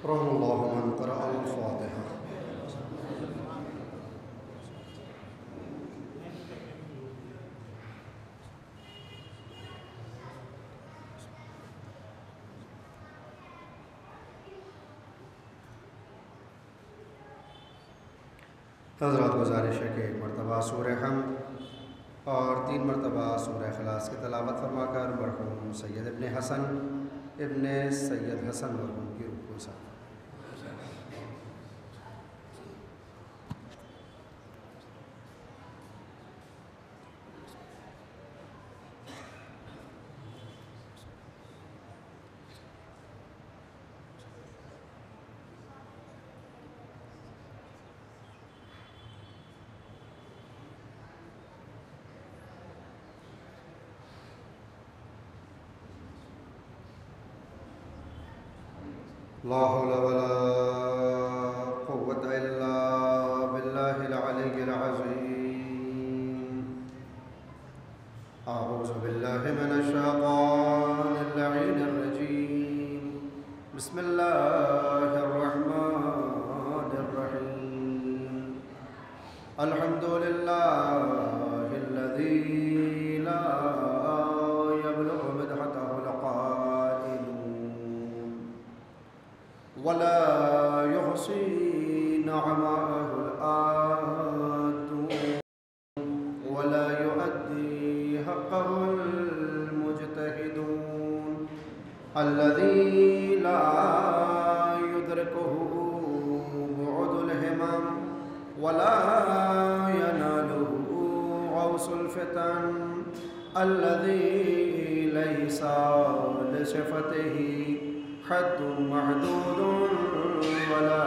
رحم اللہ من قرأ الفاتحہ۔ حضرات گزارش ہے کہ ایک مرتبہ سورہ حمد اور 3 مرتبہ سورہ اخلاص کی تلاوت فرما کر مرحوم سید ابن حسن مرحوم کی روح کو ساتھ لا حول ولا قوة إلا بالله العلي العظيم أعوذ بالله من الشيطان اللعين الرجيم بسم الله الرحمن الرحيم الحمد لله الذي لا يبلغ مدحته القائلون ولا يحصي نعماءه الآتون ولا يؤدي حقه المجتهدون الذي لا يدركه بعد الهمم ولا يناله غوص الفتن الذي ليس لصفته حد محدود ولا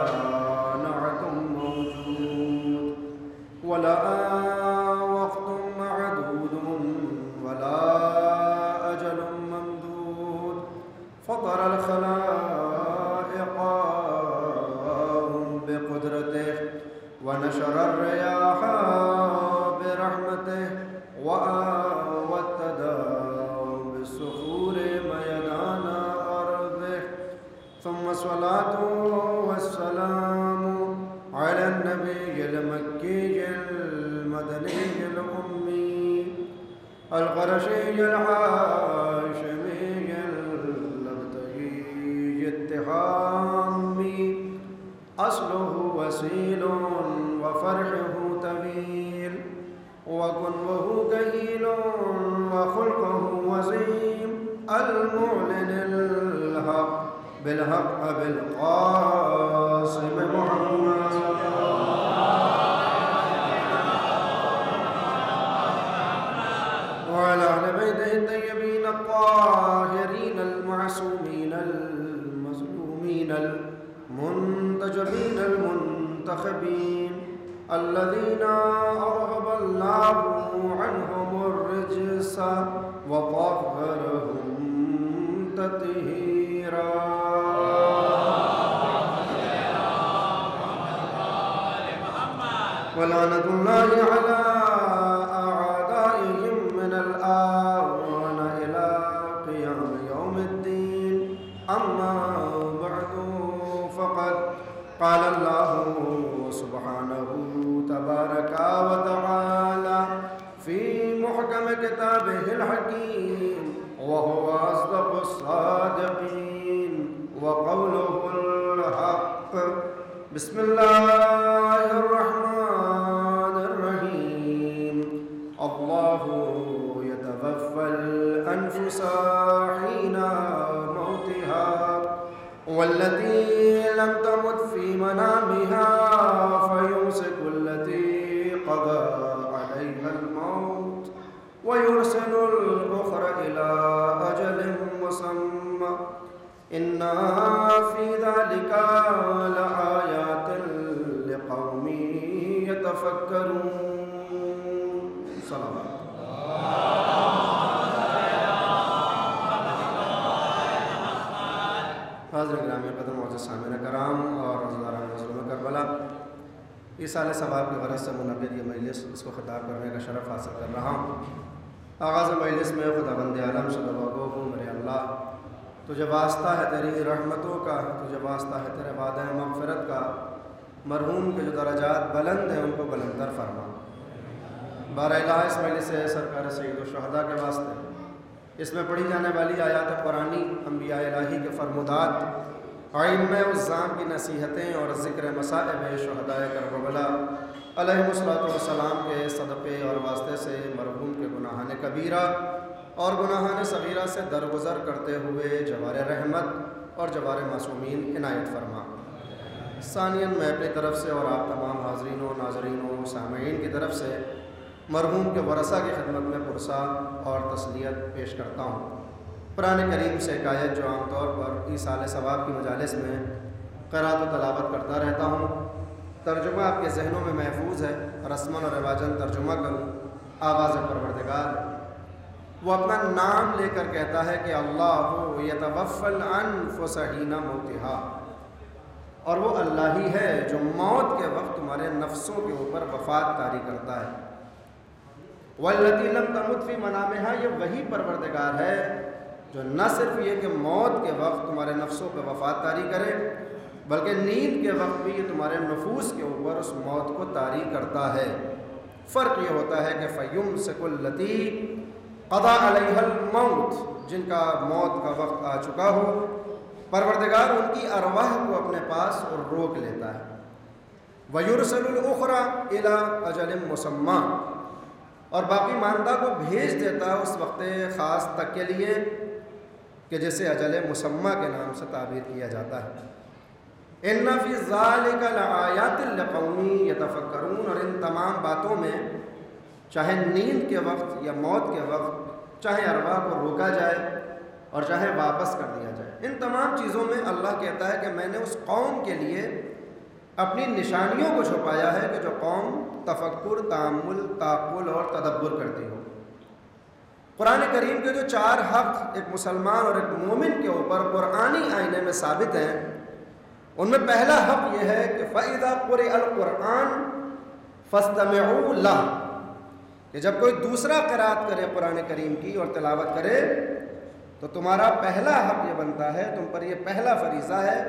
نعت موجود ولا وقت معدود ولا أجل ممدود فطر الخلائق بقدرته ونشر الرياح برحمته وأوتد بالصخور ميدان أرضه ثم الصلاة والسلام على النبي المكي المدني الأمي القرشي الهاشمي الأبتهي التهامي أصله وسيل وفرحه طويل وكنه كهيل وخلقه وزيم المعلن الحق بالحق بالقاسم محمد وعلى أهل بيته الطيبين الطاهرين المعصومين المظلومين المنتجبين المنتخبين الذين أذهب الله عنهم الرجس وطهرهم تطهيرا ولعنة الله على أعدائهم من الآن إلى قيام يوم الدين أما بعد فقد قال الله سبحانه تبارك وتعالى في محكم كتابه الحكيم وهو أصدق الصادقين وقوله الحق بسم الله الرحمن الرحيم الله يتوفى الأنفس حين موتها والتي لم تمت في منامها فيمسك التي قضى عليها الموت ويرسل الأخرى إلى أجل مسمى إن في ذلك لآيات لقوم يتفكرون صلوات حاضر گرامی قدر معزز سامعین کرام اور حضرات مظلوم کربلا ایصال ثواب کی غرض سے منعقد یہ مجلس اس کو خطاب کرنے کا شرف حاصل کر رہا ہوں۔ آغاز مجلس میں خداوند عالم صلی اللہ علیہ میرے اللہ تجھے واسطہ ہے تیری رحمتوں کا، تجھے واسطہ ہے تیرے وعدہ مغفرت کا، مرحوم کے جو درجات بلند ہیں ان کو بلندر فرما۔ بارہ الہ اس مجلس سے سرکار سید الشہداء کے واسطے اس میں پڑھی جانے والی آیات قرآنی، انبیاء الہی کے فرمودات، ائمہ الزام کی نصیحتیں اور ذکر مصائب شہداء کربلا علیہ السلام کے صدقے اور واسطے سے مرحوم کے گناہان کبیرہ اور گناہان صغیرہ سے درگزر کرتے ہوئے جوار رحمت اور جوار معصومین عنایت فرما۔ ثانیاً میں اپنی طرف سے اور آپ تمام حاضرین و ناظرین و سامعین کی طرف سے مرحوم کے ورثہ کی خدمت میں پرسہ اور تسلیت پیش کرتا ہوں۔ قرآن کریم سے ایک آیت جو عام طور پر ایصال ثواب کی مجالس میں قرأت و تلاوت کرتا رہتا ہوں، ترجمہ آپ کے ذہنوں میں محفوظ ہے، رسماً اور رواجاً ترجمہ کروں۔ آواز پروردگار وہ اپنا نام لے کر کہتا ہے کہ اللہ یتوفی الانفس حین موتہا، اور وہ اللہ ہی ہے جو موت کے وقت تمہارے نفسوں کے اوپر وفات طاری کرتا ہے۔ واللتی لم تمت فی منامہا، یہ وہی پروردگار ہے جو نہ صرف یہ کہ موت کے وقت تمہارے نفسوں پہ وفات طاری کرے، بلکہ نیند کے وقت بھی یہ تمہارے نفوس کے اوپر اس موت کو طاری کرتا ہے۔ فرق یہ ہوتا ہے کہ فیمسک اللاتی قضی علیہا الموت، جن کا موت کا وقت آ چکا ہو، پروردگار ان کی ارواح کو اپنے پاس اور روک لیتا ہے۔ وَيُرْسَلُ الْأُخْرَى إِلَىٰ أَجَلٍ مُّسَمًّى، اور باقی ماندہ کو بھیج دیتا ہے اس وقت خاص تک کے لیے کہ جسے اجل مسمى کے نام سے تعبیر کیا جاتا ہے۔ إِنَّ فِي ذَلِكَ لَآيَاتٍ لِقَوْمٍ يَتَفَكَّرُونَ، اور ان تمام باتوں میں، چاہے نیند کے وقت یا موت کے وقت، چاہے ارواح کو روکا جائے اور چاہے واپس کر دیا جائے، ان تمام چیزوں میں اللہ کہتا ہے کہ میں نے اس قوم کے لیے اپنی نشانیوں کو چھپایا ہے کہ جو قوم تفکر، تأمل، تعقل اور تدبر کرتی ہو۔ قرآن کریم کے جو 4 حق ایک مسلمان اور ایک مومن کے اوپر قرآنی آئینے میں ثابت ہیں، ان میں پہلا حق یہ ہے کہ فَإِذَا قُرِئَ الْقُرْآنُ فَاسْتَمِعُوا لَهُ، کہ جب کوئی دوسرا قرأت کرے قرآن کریم کی اور تلاوت کرے تو تمہارا پہلا حق یہ بنتا ہے، تم پر یہ پہلا فریضہ ہے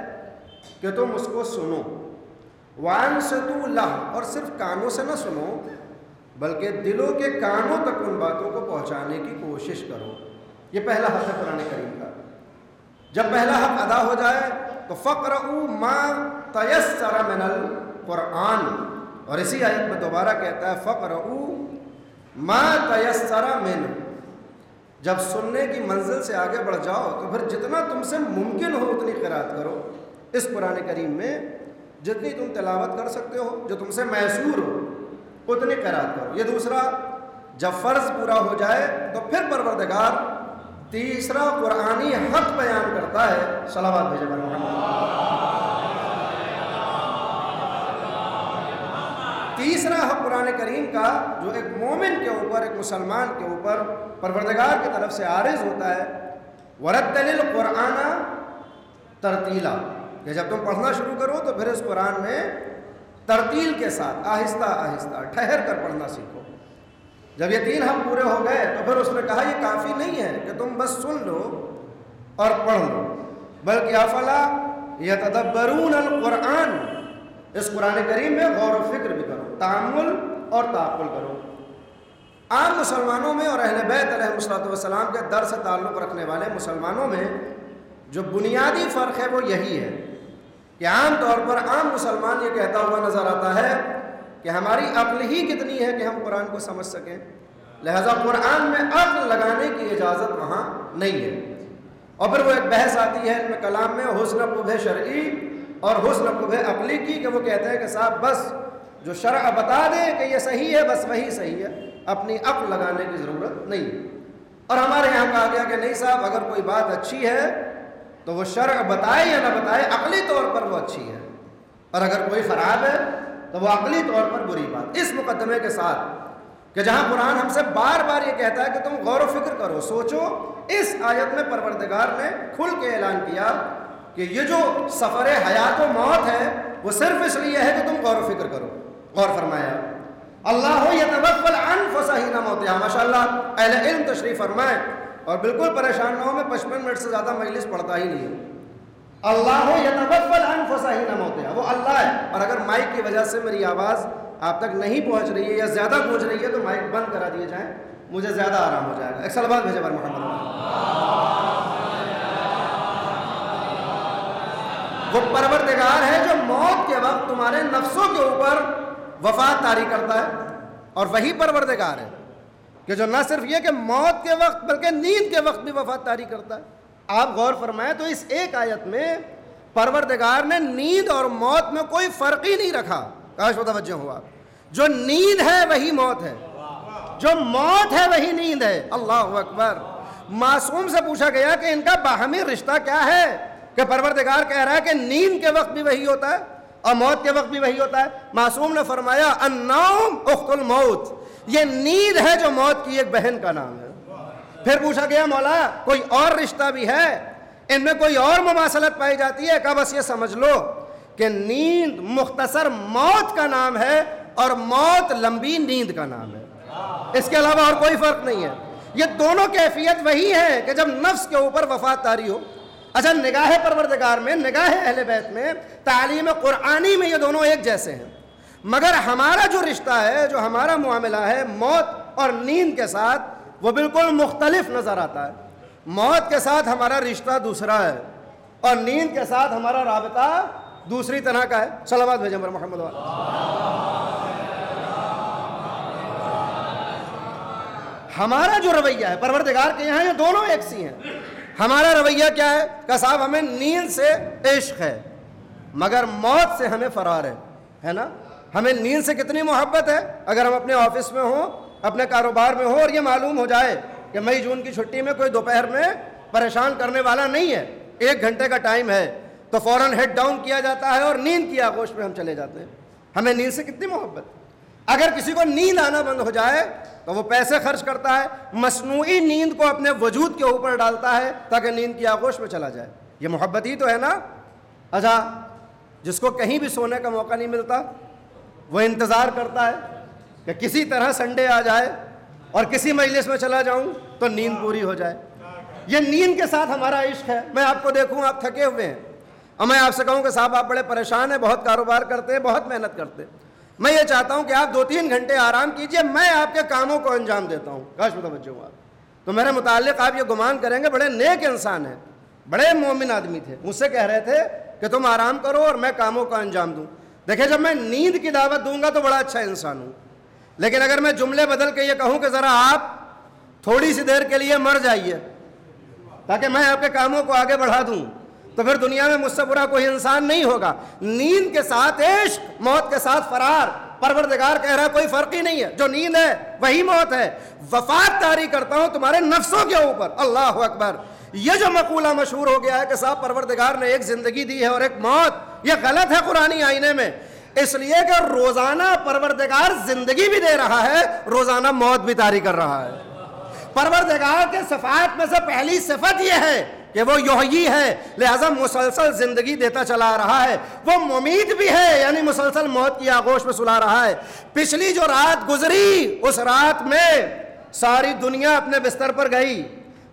کہ تم اس کو سنو۔ وَأَنصِتُوا لَهُ، اور صرف کانوں سے نہ سنو بلکہ دلوں کے کانوں تک ان باتوں کو پہنچانے کی کوشش کرو۔ یہ پہلا حق ہے قرآن کریم کا۔ جب پہلا حق ادا ہو جائے تو فَقْرَؤُوا مَا تَيَسَّرَ مِنَ الْقُرْآنِ، اور اسی آیت میں دوبارہ کہتا ہے فَقْرَؤُوا مَا تَيَسَّرَ مِنْهُ، جب سننے کی منزل سے آگے بڑھ جاؤ تو پھر جتنا تم سے ممکن ہو اتنی قرأت کرو۔ اس قرآن کریم میں جتنی تم تلاوت کر سکتے ہو، جو تم سے میسور ہو، اتنی قرأت کرو۔ یہ دوسرا، جب فرض پورا ہو جائے تو پھر پروردگار تیسرا قرآنی حق بیان کرتا ہے۔ صلوات بھیجے محمد۔ تیسرا حق قرآن کریم کا جو ایک مومن کے اوپر، ایک مسلمان کے اوپر پروردگار کی طرف سے عارض ہوتا ہے، وَرَتِّلِ الْقُرْآنَ ترتیلا، کہ جب تم پڑھنا شروع کرو تو پھر اس قرآن میں ترتیل کے ساتھ آہستہ آہستہ ٹھہر کر پڑھنا سیکھو۔ جب یہ 3 حق پورے ہو گئے تو پھر اس نے کہا یہ کافی نہیں ہے کہ تم بس سن لو اور پڑھ لو، بلکہ افلا یتدبرون القرآن، اس قرآن کریم میں غور و فکر بھی کرو، تأمل اور تعقل کرو۔ عام مسلمانوں میں اور اہل بیت علیہ السلام کے در سے تعلق رکھنے والے مسلمانوں میں جو بنیادی فرق ہے وہ یہی ہے کہ عام طور پر عام مسلمان یہ کہتا ہوا نظر آتا ہے کہ ہماری عقل ہی کتنی ہے کہ ہم قرآن کو سمجھ سکیں، لہذا قرآن میں عقل لگانے کی اجازت وہاں نہیں ہے۔ اور پھر وہ ایک بحث آتی ہے علم کلام میں حسن قبح شرعی اور حسن قبح عقلی کی، کہ وہ کہتے ہیں کہ صاحب بس جو شرع بتا دے کہ یہ صحیح ہے بس وہی صحیح ہے، اپنی عقل لگانے کی ضرورت نہیں۔ اور ہمارے یہاں کہا گیا کہ نہیں صاحب، اگر کوئی بات اچھی ہے تو وہ شرع بتائے یا نہ بتائے عقلی طور پر وہ اچھی ہے، اور اگر کوئی خراب ہے تو وہ عقلی طور پر بری بات۔ اس مقدمے کے ساتھ کہ جہاں قرآن ہم سے بار بار یہ کہتا ہے کہ تم غور و فکر کرو، سوچو، اس آیت میں پروردگار نے کھل کے اعلان کیا کہ یہ جو سفر حیات و موت ہے وہ صرف اس لیے ہے کہ تم غور و فکر کرو۔ غور فرمایا اللہ یتوفی الانفس حین موتہا، ماشاء اللہ اہل علم تشریف فرمائیں اور بالکل پریشان نہ ہو، میں 55 منٹ سے زیادہ مجلس پڑھتا ہی نہیں ہوں۔ اللہ یتوفی الانفس حین موتہا، وہ اللہ ہے، اور اگر مائک کی وجہ سے میری آواز آپ تک نہیں پہنچ رہی ہے یا زیادہ پہنچ رہی ہے تو مائک بند کرا دیے جائیں، مجھے زیادہ آرام ہو جائے گا۔ ایک صلوات بھیجے بر محمد۔ وہ پروردگار ہے جو موت کے وقت تمہارے نفسوں کے اوپر وفات طاری کرتا ہے، اور وہی پروردگار ہے کہ جو نہ صرف یہ کہ موت کے وقت بلکہ نیند کے وقت بھی وفات طاری کرتا ہے۔ آپ غور فرمائیں تو اس ایک آیت میں پروردگار نے نیند اور موت میں کوئی فرق ہی نہیں رکھا۔ کاش متوجہ ہوا، جو نیند ہے وہی موت ہے، جو موت ہے وہی نیند ہے۔ اللہ اکبر۔ معصوم سے پوچھا گیا کہ ان کا باہمی رشتہ کیا ہے، کہ پروردگار کہہ رہا ہے کہ نیند کے وقت بھی وہی ہوتا ہے اور موت کے وقت بھی وہی ہوتا ہے۔ معصوم نے فرمایا النوم اخت الموت، یہ نیند ہے جو موت کی ایک بہن کا نام ہے۔ پھر پوچھا گیا مولا کوئی اور رشتہ بھی ہے، ان میں کوئی اور مماثلت پائی جاتی ہے؟ کہا بس یہ سمجھ لو کہ نیند مختصر موت کا نام ہے اور موت لمبی نیند کا نام ہے، اس کے علاوہ اور کوئی فرق نہیں ہے۔ یہ دونوں کیفیت وہی ہے کہ جب نفس کے اوپر وفات طاری ہو۔ اچھا، نگاہ پروردگار میں، نگاہ اہل بیت میں، تعلیم قرآنی میں یہ دونوں ایک جیسے ہیں، مگر ہمارا جو رشتہ ہے، جو ہمارا معاملہ ہے موت اور نیند کے ساتھ، وہ بالکل مختلف نظر آتا ہے۔ موت کے ساتھ ہمارا رشتہ دوسرا ہے اور نیند کے ساتھ ہمارا رابطہ دوسری طرح کا ہے۔ صلوات بھیجیں پر محمد والا۔ ہمارا جو رویہ ہے پروردگار کے یہاں یہ دونوں ایک سی ہیں۔ ہمارا رویہ کیا ہے کہ صاحب ہمیں نیند سے عشق ہے مگر موت سے ہمیں فرار ہے نا؟ ہمیں نیند سے کتنی محبت ہے، اگر ہم اپنے آفس میں ہوں، اپنے کاروبار میں ہوں اور یہ معلوم ہو جائے کہ مئی جون کی چھٹی میں کوئی دوپہر میں پریشان کرنے والا نہیں ہے، 1 گھنٹے کا ٹائم ہے، تو فوراً ہیڈ ڈاؤن کیا جاتا ہے اور نیند کی آغوش میں ہم چلے جاتے ہیں۔ ہمیں نیند سے کتنی محبت ہے۔ اگر کسی کو نیند آنا بند ہو جائے تو وہ پیسے خرچ کرتا ہے، مصنوعی نیند کو اپنے وجود کے اوپر ڈالتا ہے تاکہ نیند کی آغوش میں چلا جائے۔ یہ محبت ہی تو ہے نا۔ اچھا، جس کو کہیں بھی سونے کا موقع نہیں ملتا وہ انتظار کرتا ہے کہ کسی طرح سنڈے آ جائے اور کسی مجلس میں چلا جاؤں تو نیند پوری ہو جائے۔ یہ نیند کے ساتھ ہمارا عشق ہے۔ میں آپ کو دیکھوں آپ تھکے ہوئے ہیں اور میں آپ سے کہوں کہ صاحب آپ بڑے پریشان ہیں، بہت کاروبار کرتے ہیں، بہت محنت کرتے ہیں، میں یہ چاہتا ہوں کہ آپ 2-3 گھنٹے آرام کیجئے، میں آپ کے کاموں کو انجام دیتا ہوں۔ کاش متوجہ ہوا تو میرے متعلق آپ یہ گمان کریں گے بڑے نیک انسان ہیں، بڑے مومن آدمی تھے، مجھ سے کہہ رہے تھے کہ تم آرام کرو اور میں کاموں کا انجام دوں۔ دیکھیں جب میں نیند کی دعوت دوں گا تو بڑا اچھا انسان ہوں، لیکن اگر میں جملے بدل کے یہ کہوں کہ ذرا آپ تھوڑی سی دیر کے لیے مر جائیے تاکہ میں آپ کے کاموں کو آگے بڑھا دوں، تو پھر دنیا میں مجھ سے برا کوئی انسان نہیں ہوگا۔ نیند کے ساتھ عشق، موت کے ساتھ فرار۔ پروردگار کہہ رہا ہے کوئی فرق ہی نہیں ہے، جو نیند ہے وہی موت ہے۔ وفات طاری کرتا ہوں تمہارے نفسوں کے اوپر۔ اللہ اکبر۔ یہ جو مقولہ مشہور ہو گیا ہے کہ صاحب پروردگار نے ایک زندگی دی ہے اور ایک موت، یہ غلط ہے قرآنی آئینے میں، اس لیے کہ روزانہ پروردگار زندگی بھی دے رہا ہے، روزانہ موت بھی طاری کر رہا ہے۔ پروردگار کے صفات میں سے پہلی صفت یہ ہے کہ وہ یحیی ہے، لہذا مسلسل زندگی دیتا چلا رہا ہے۔ وہ ممیت بھی ہے، یعنی مسلسل موت کی آغوش میں سلا رہا ہے۔ پچھلی جو رات گزری اس رات میں ساری دنیا اپنے بستر پر گئی،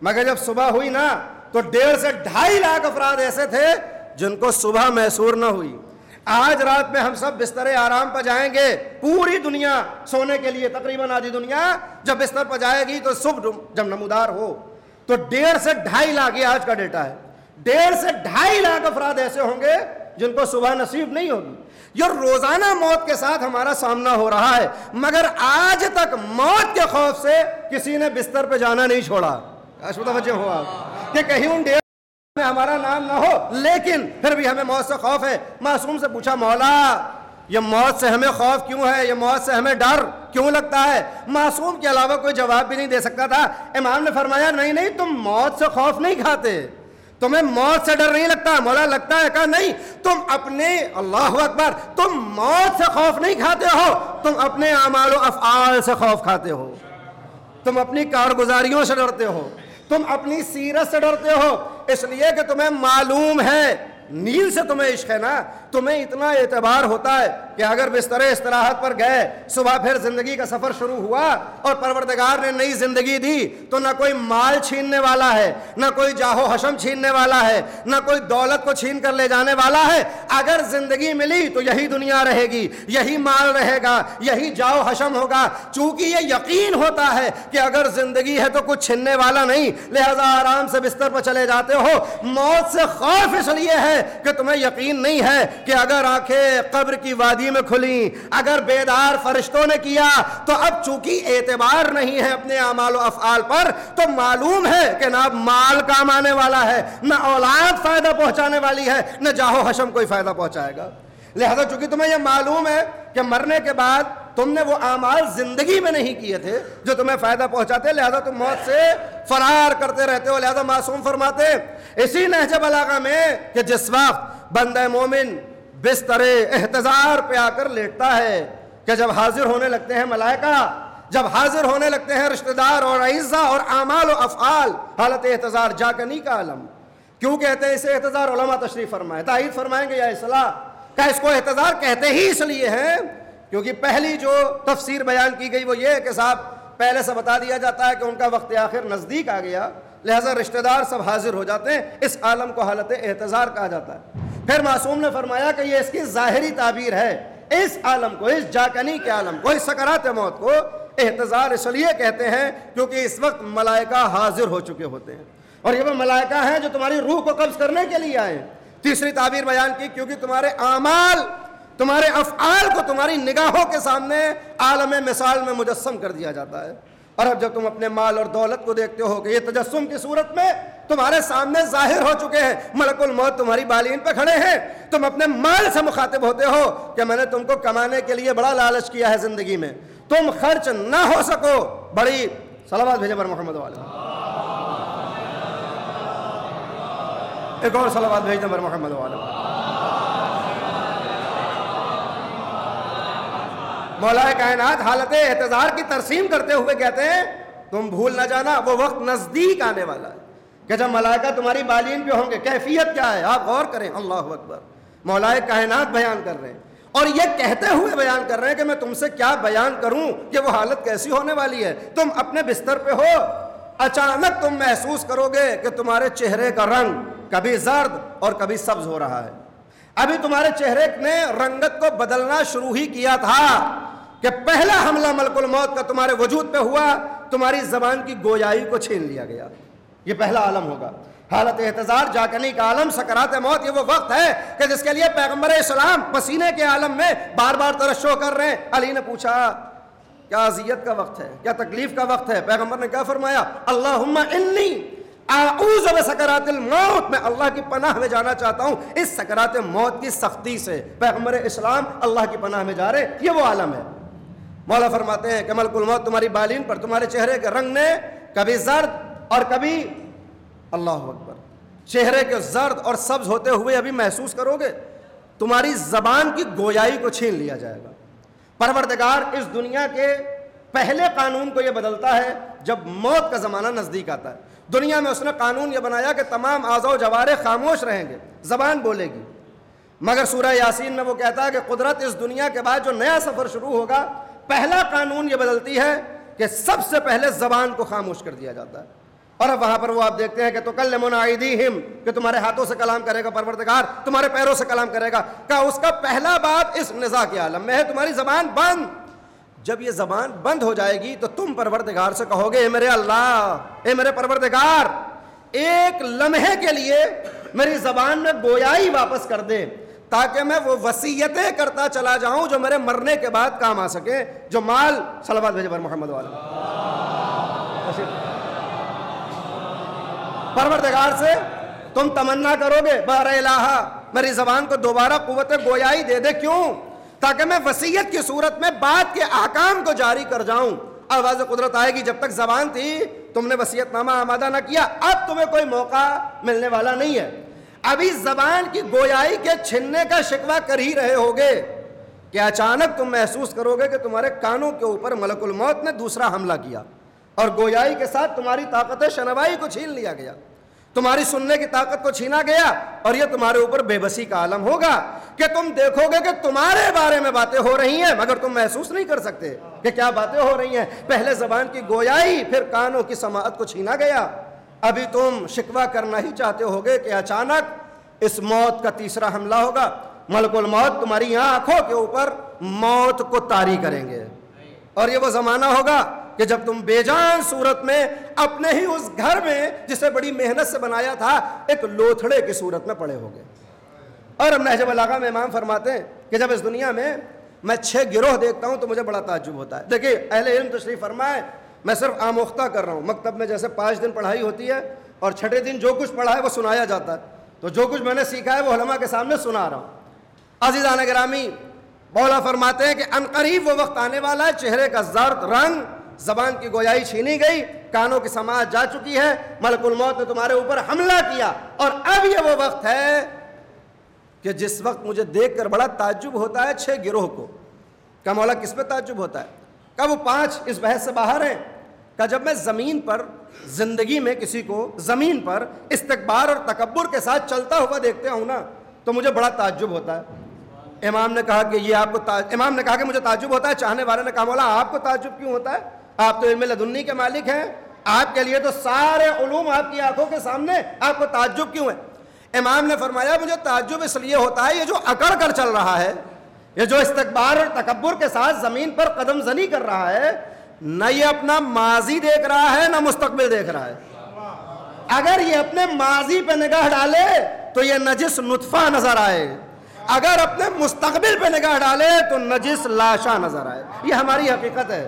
مگر جب صبح ہوئی نا تو 1.5 سے 2.5 لاکھ افراد ایسے تھے جن کو صبح محسور نہ ہوئی۔ آج رات میں ہم سب بستر آرام پر جائیں گے، پوری دنیا سونے کے لیے، تقریباً آدھی دنیا جب بستر پر جائے گی تو صبح جب نمودار ہو تو 1.5 سے 2.5 لاکھ، یہ آج کا ڈیٹا ہے، 1.5 سے 2.5 لاکھ افراد ایسے ہوں گے جن کو صبح نصیب نہیں ہوگی۔ یہ روزانہ موت کے ساتھ ہمارا سامنا ہو رہا ہے، مگر آج تک موت کے خوف سے کسی نے بستر پہ جانا نہیں چھوڑا۔ متوجہ ہو آپ کہ کہیں ان 1.5 میں ہمارا نام نہ ہو، لیکن پھر بھی ہمیں موت سے خوف ہے۔ معصوم سے پوچھا مولا یہ موت سے ہمیں خوف کیوں ہے، یہ موت سے ہمیں ڈر کیوں لگتا ہے؟ معصوم کے علاوہ کوئی جواب بھی نہیں دے سکتا تھا۔ امام نے فرمایا نہیں تم موت سے خوف نہیں کھاتے، تمہیں موت سے ڈر نہیں لگتا۔ مولا لگتا ہے؟ کہا نہیں، تم اپنے، اللہ اکبر، تم موت سے خوف نہیں کھاتے ہو، تم اپنے اعمال و افعال سے خوف کھاتے ہو، تم اپنی کارگزاریوں سے ڈرتے ہو، تم اپنی سیرت سے ڈرتے ہو، اس لیے کہ تمہیں معلوم ہے، نیند سے تمہیں عشق ہے نا، تمہیں اتنا اعتبار ہوتا ہے کہ اگر بستر استراحت پر گئے، صبح پھر زندگی کا سفر شروع ہوا اور پروردگار نے نئی زندگی دی، تو نہ کوئی مال چھیننے والا ہے، نہ کوئی جاہ و حشم چھیننے والا ہے، نہ کوئی دولت کو چھین کر لے جانے والا ہے۔ اگر زندگی ملی تو یہی دنیا رہے گی، یہی مال رہے گا، یہی جاہ و حشم ہوگا۔ چونکہ یہ یقین ہوتا ہے کہ اگر زندگی ہے تو کچھ چھننے والا نہیں، لہذا آرام سے بستر پر چلے جاتے ہو۔ موت سے خوف اس لیے ہے کہ تمہیں یقین نہیں ہے کہ اگر آنکھیں قبر کی وادی میں کھلیں، اگر بیدار فرشتوں نے کیا، تو اب چونکہ اعتبار نہیں ہے اپنے اعمال و افعال پر، تو معلوم ہے کہ نہ مال کام آنے والا ہے، نہ اولاد فائدہ پہنچانے والی ہے، نہ جاہ و حشم کوئی فائدہ پہنچائے گا۔ لہذا چونکہ تمہیں یہ معلوم ہے کہ مرنے کے بعد تم نے وہ اعمال زندگی میں نہیں کیے تھے جو تمہیں فائدہ پہنچاتے، لہذا تم موت سے فرار کرتے رہتے ہو۔ لہذا معصوم فرماتے اسی نہج بلاغہ میں کہ جس وقت بندہ مومن بستر احتضار پہ آ کر لیٹتا ہے، کہ جب حاضر ہونے لگتے ہیں ملائکہ، جب حاضر ہونے لگتے ہیں رشتہ دار اور اعزاء اور اعمال و افعال، حالت احتضار جاکنی کا عالم۔ کیوں کہتے ہیں اسے احتضار؟ علماء تشریف فرمائے، تائید فرمائیں گے یا اصلاح کہ اس کو احتضار کہتے ہی اس لیے ہیں کیونکہ پہلی جو تفسیر بیان کی گئی وہ یہ ہے کہ صاحب پہلے سے بتا دیا جاتا ہے کہ ان کا وقت آخر نزدیک آ گیا، لہذا رشتہ دار سب حاضر ہو جاتے ہیں، اس عالم کو حالت احتضار کہا جاتا ہے۔ پھر معصوم نے فرمایا کہ یہ اس کی ظاہری تعبیر ہے، اس عالم کو، اس جاکنی کے عالم کو، اس سکرات موت کو احتضار اس لیے کہتے ہیں کیونکہ اس وقت ملائکہ حاضر ہو چکے ہوتے ہیں، اور یہ وہ ملائکہ ہیں جو تمہاری روح کو قبض کرنے کے لیے آئے۔ تیسری تعبیر بیان کی کیونکہ تمہارے اعمال، تمہارے افعال کو تمہاری نگاہوں کے سامنے عالم مثال میں مجسم کر دیا جاتا ہے، اور اب جب تم اپنے مال اور دولت کو دیکھتے ہو کہ یہ تجسم کی صورت میں تمہارے سامنے ظاہر ہو چکے ہیں، ملک الموت تمہاری بالین پہ کھڑے ہیں، تم اپنے مال سے مخاطب ہوتے ہو کہ میں نے تم کو کمانے کے لیے بڑا لالچ کیا ہے زندگی میں، تم خرچ نہ ہو سکو، بڑی صلوات بھیجے پر محمد والے، ایک اور صلوات بھیجنے پر محمد والے۔ مولا کائنات حالت احتضار کی ترسیم کرتے ہوئے کہتے ہیں تم بھول نہ جانا وہ وقت نزدیک آنے والا ہے کہ جب ملائکہ تمہاری بالین پہ ہوں گے۔ کیفیت کیا ہے آپ غور کریں، اللہ اکبر، مولا کائنات بیان کر رہے ہیں اور یہ کہتے ہوئے بیان کر رہے ہیں کہ میں تم سے کیا بیان کروں کہ وہ حالت کیسی ہونے والی ہے۔ تم اپنے بستر پہ ہو، اچانک تم محسوس کرو گے کہ تمہارے چہرے کا رنگ کبھی زرد اور کبھی سبز ہو رہا ہے۔ ابھی تمہارے چہرے نے رنگت کو بدلنا شروع ہی کیا تھا کہ پہلا حملہ ملک الموت کا تمہارے وجود پہ ہوا، تمہاری زبان کی گویائی کو چھین لیا گیا۔ یہ پہلا عالم ہوگا، حالت احتضار، جاکنی کا عالم، سکرات موت۔ یہ وہ وقت ہے کہ جس کے لیے پیغمبر اسلام پسینے کے عالم میں بار بار ترشح کر رہے ہیں۔ علی نے پوچھا کیا اذیت کا وقت ہے، کیا تکلیف کا وقت ہے؟ پیغمبر نے کیا فرمایا؟ اللہم انی اعوذ بسکرات الموت، میں اللہ کی پناہ میں جانا چاہتا ہوں اس سکرات موت کی سختی سے۔ پیغمبر اسلام اللہ کی پناہ میں جا رہے، یہ وہ عالم ہے۔ مولا فرماتے ہیں کہ ملک الموت تمہاری بالین پر، تمہارے چہرے کے رنگ نے کبھی زرد اور کبھی، اللہ اکبر، چہرے کے زرد اور سبز ہوتے ہوئے ابھی محسوس کرو گے، تمہاری زبان کی گویائی کو چھین لیا جائے گا۔ پروردگار اس دنیا کے پہلے قانون کو یہ بدلتا ہے جب موت کا زمانہ نزدیک آتا ہے۔ دنیا میں اس نے قانون یہ بنایا کہ تمام اعضاء و جوارح خاموش رہیں گے، زبان بولے گی، مگر سورہ یاسین میں وہ کہتا ہے کہ قدرت اس دنیا کے بعد جو نیا سفر شروع ہوگا، پہلا قانون یہ بدلتی ہے کہ سب سے پہلے زبان کو خاموش کر دیا جاتا ہے۔ اور اب وہاں پر وہ آپ دیکھتے ہیں کہ تکلمنا ایدیہم، کہ تمہارے ہاتھوں سے کلام کرے گا پروردگار، تمہارے پیروں سے کلام کرے گا۔ کہ اس کا پہلا باب اس نزاع کے عالم میں ہے، تمہاری زبان بند۔ جب یہ زبان بند ہو جائے گی تو تم پروردگار سے کہو گے اے میرے اللہ، اے میرے پروردگار، ایک لمحے کے لیے میری زبان میں گویائی واپس کر دے تاکہ میں وہ وصیتیں کرتا چلا جاؤں جو میرے مرنے کے بعد کام آ سکیں، جو مال، صلوات بھیجے پر محمد والا۔ پروردگار سے تم تمنا کرو گے بار الہ، میری زبان کو دوبارہ قوت گویائی دے دے۔ کیوں؟ تاکہ میں وصیت کی صورت میں بات کے احکام کو جاری کر جاؤں۔ آواز قدرت آئے گی، جب تک زبان تھی تم نے وصیت نامہ آمادہ نہ کیا، اب تمہیں کوئی موقع ملنے والا نہیں ہے۔ ابھی زبان کی گویائی کے چھننے کا شکوہ کر ہی رہے ہوگے کہ اچانک تم محسوس کرو گے کہ تمہارے کانوں کے اوپر ملک الموت نے دوسرا حملہ کیا اور گویائی کے ساتھ تمہاری طاقت شنوائی کو چھین لیا گیا۔ تمہاری سننے کی طاقت کو چھینا گیا، اور یہ تمہارے اوپر بے بسی کا عالم ہوگا کہ تم دیکھو گے کہ تمہارے بارے میں باتیں ہو رہی ہیں مگر تم محسوس نہیں کر سکتے کہ کیا باتیں ہو رہی ہیں۔ پہلے زبان کی گویائی، پھر کانوں کی سماعت کو چھینا گیا۔ ابھی تم شکوہ کرنا ہی چاہتے ہوگے کہ اچانک اس موت کا تیسرا حملہ ہوگا۔ ملک الموت تمہاری آنکھوں کے اوپر موت کو طاری کریں گے، اور یہ وہ زمانہ ہوگا کہ جب تم بے جان صورت میں اپنے ہی اس گھر میں جسے بڑی محنت سے بنایا تھا ایک لوتھڑے کی صورت میں پڑے ہوگے۔ اور اب نہج بلاغہ میں امام فرماتے ہیں کہ جب اس دنیا میں 6 گروہ دیکھتا ہوں تو مجھے بڑا تعجب ہوتا ہے۔ دیکھیے اہل علم تشریف فرمائے، میں صرف آموختہ کر رہا ہوں۔ مکتب میں جیسے 5 دن پڑھائی ہوتی ہے اور 6ٹھے دن جو کچھ پڑھا ہے وہ سنایا جاتا ہے، تو جو کچھ میں نے سیکھا ہے وہ علماء کے سامنے سنا رہا ہوں۔ عزیزان گرامی، مولا فرماتے ہیں کہ عنقریب وہ وقت آنے والا ہے، چہرے کا زرد رنگ، زبان کی گویائی چھینی گئی، کانوں کی سماعت جا چکی ہے، ملک الموت نے تمہارے اوپر حملہ کیا، اور اب یہ وہ وقت ہے کہ جس وقت مجھے دیکھ کر بڑا تعجب ہوتا ہے 6 گروہ کو۔ کہا مولا کس پہ تعجب ہوتا ہے؟ کہا وہ 5 اس بحث سے باہر ہیں۔ کہا جب میں زمین پر زندگی میں کسی کو زمین پر استکبار اور تکبر کے ساتھ چلتا ہوا دیکھتے ہوں نا تو مجھے بڑا تعجب ہوتا ہے۔ امام نے کہا کہ امام نے کہا کہ مجھے تعجب ہوتا ہے۔ چاہنے والے نے کہا مولا آپ کو تعجب کیوں ہوتا ہے؟ آپ تو علم لدنی کے مالک ہیں، آپ کے لیے تو سارے علوم آپ کی آنکھوں کے سامنے، آپ کو تعجب کیوں ہے؟ امام نے فرمایا مجھے تعجب اس لیے ہوتا ہے یہ جو اکڑ کر چل رہا ہے، یہ جو استکبار اور تکبر کے ساتھ زمین پر قدم زنی کر رہا ہے، نہ یہ اپنا ماضی دیکھ رہا ہے نہ مستقبل دیکھ رہا ہے۔ اگر یہ اپنے ماضی پہ نگاہ ڈالے تو یہ نجس نطفہ نظر آئے، اگر اپنے مستقبل پہ نگاہ ڈالے تو نجس لاشا نظر آئے۔ یہ ہماری حقیقت ہے۔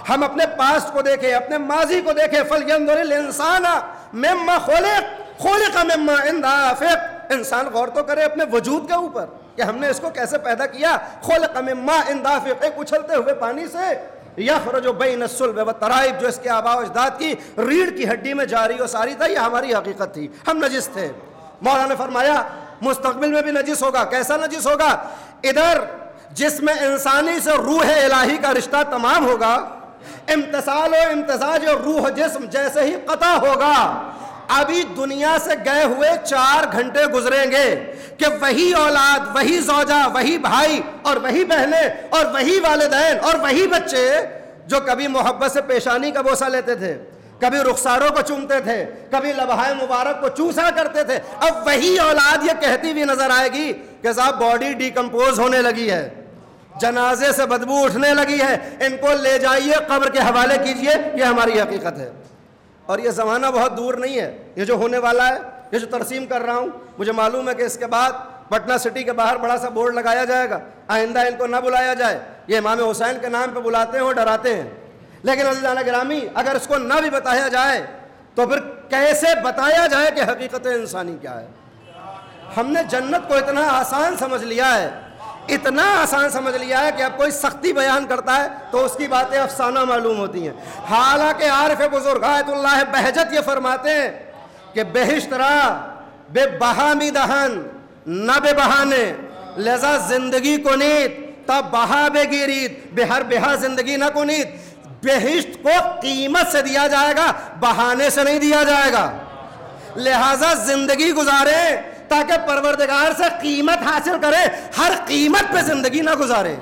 ہم اپنے پاسٹ کو دیکھیں، اپنے ماضی کو دیکھیں۔ فَلْيَنْظُرِ الْإِنسَانَ مِمَّا خُلِقَ مِمَّا عِنْدَ آفِقٍ۔ انسان غور تو کرے اپنے وجود کے اوپر کہ ہم نے اس کو کیسے پیدا کیا۔ خُلِقَ مِمَّا عِنْدَ آفِقٍ، ایک اچھلتے ہوئے پانی سے، یخرج بین الصلب والترائب، جو اس کے آباء و اجداد کی ریڑھ کی ہڈی میں جاری و ساری تھا۔ یہ ہماری حقیقت تھی، ہم نجس تھے۔ مولا نے فرمایا مستقبل میں بھی نجس ہوگا۔ کیسا نجس ہوگا؟ ادھر جس میں انسانی سے روح الہی کا رشتہ تمام ہوگا، امتصال و امتزاج روح جسم جیسے ہی قطع ہوگا، ابھی دنیا سے گئے ہوئے 4 گھنٹے گزریں گے کہ وہی اولاد، وہی زوجہ، وہی بھائی اور وہی بہنیں اور وہی والدین اور وہی بچے جو کبھی محبت سے پیشانی کا بوسہ لیتے تھے، کبھی رخساروں کو چومتے تھے، کبھی لبہائے مبارک کو چوسا کرتے تھے، اب وہی اولاد یہ کہتی ہوئی نظر آئے گی کہ صاحب باڈی ڈیکمپوز ہونے لگی ہے، جنازے سے بدبو اٹھنے لگی ہے، ان کو لے جائیے قبر کے حوالے کیجئے۔ یہ ہماری حقیقت ہے، اور یہ زمانہ بہت دور نہیں ہے۔ یہ جو ہونے والا ہے، یہ جو ترسیم کر رہا ہوں، مجھے معلوم ہے کہ اس کے بعد پٹنہ سٹی کے باہر بڑا سا بورڈ لگایا جائے گا، آئندہ ان کو نہ بلایا جائے، یہ امام حسین کے نام پہ بلاتے ہیں اور ڈراتے ہیں۔ لیکن عزیزان گرامی، اگر اس کو نہ بھی بتایا جائے تو پھر کیسے بتایا جائے کہ حقیقت انسانی کیا ہے؟ ہم نے جنت کو اتنا آسان سمجھ لیا ہے، اتنا آسان سمجھ لیا ہے کہ اب کوئی سختی بیان کرتا ہے تو اس کی باتیں افسانہ معلوم ہوتی ہیں۔ حالانکہ عارف بزرگ آیت اللہ بہجت یہ فرماتے ہیں کہ بہشت را بے بہامی دہن نہ بے بہانے، لذا زندگی کنید تا بہا بے گیرید، بہر بہا زندگی نہ کنید۔ بہشت کو قیمت سے دیا جائے گا، بہانے سے نہیں دیا جائے گا، لہذا زندگی گزارے تاکہ پروردگار سے قیمت حاصل کرے، ہر قیمت پہ زندگی نہ گزارے،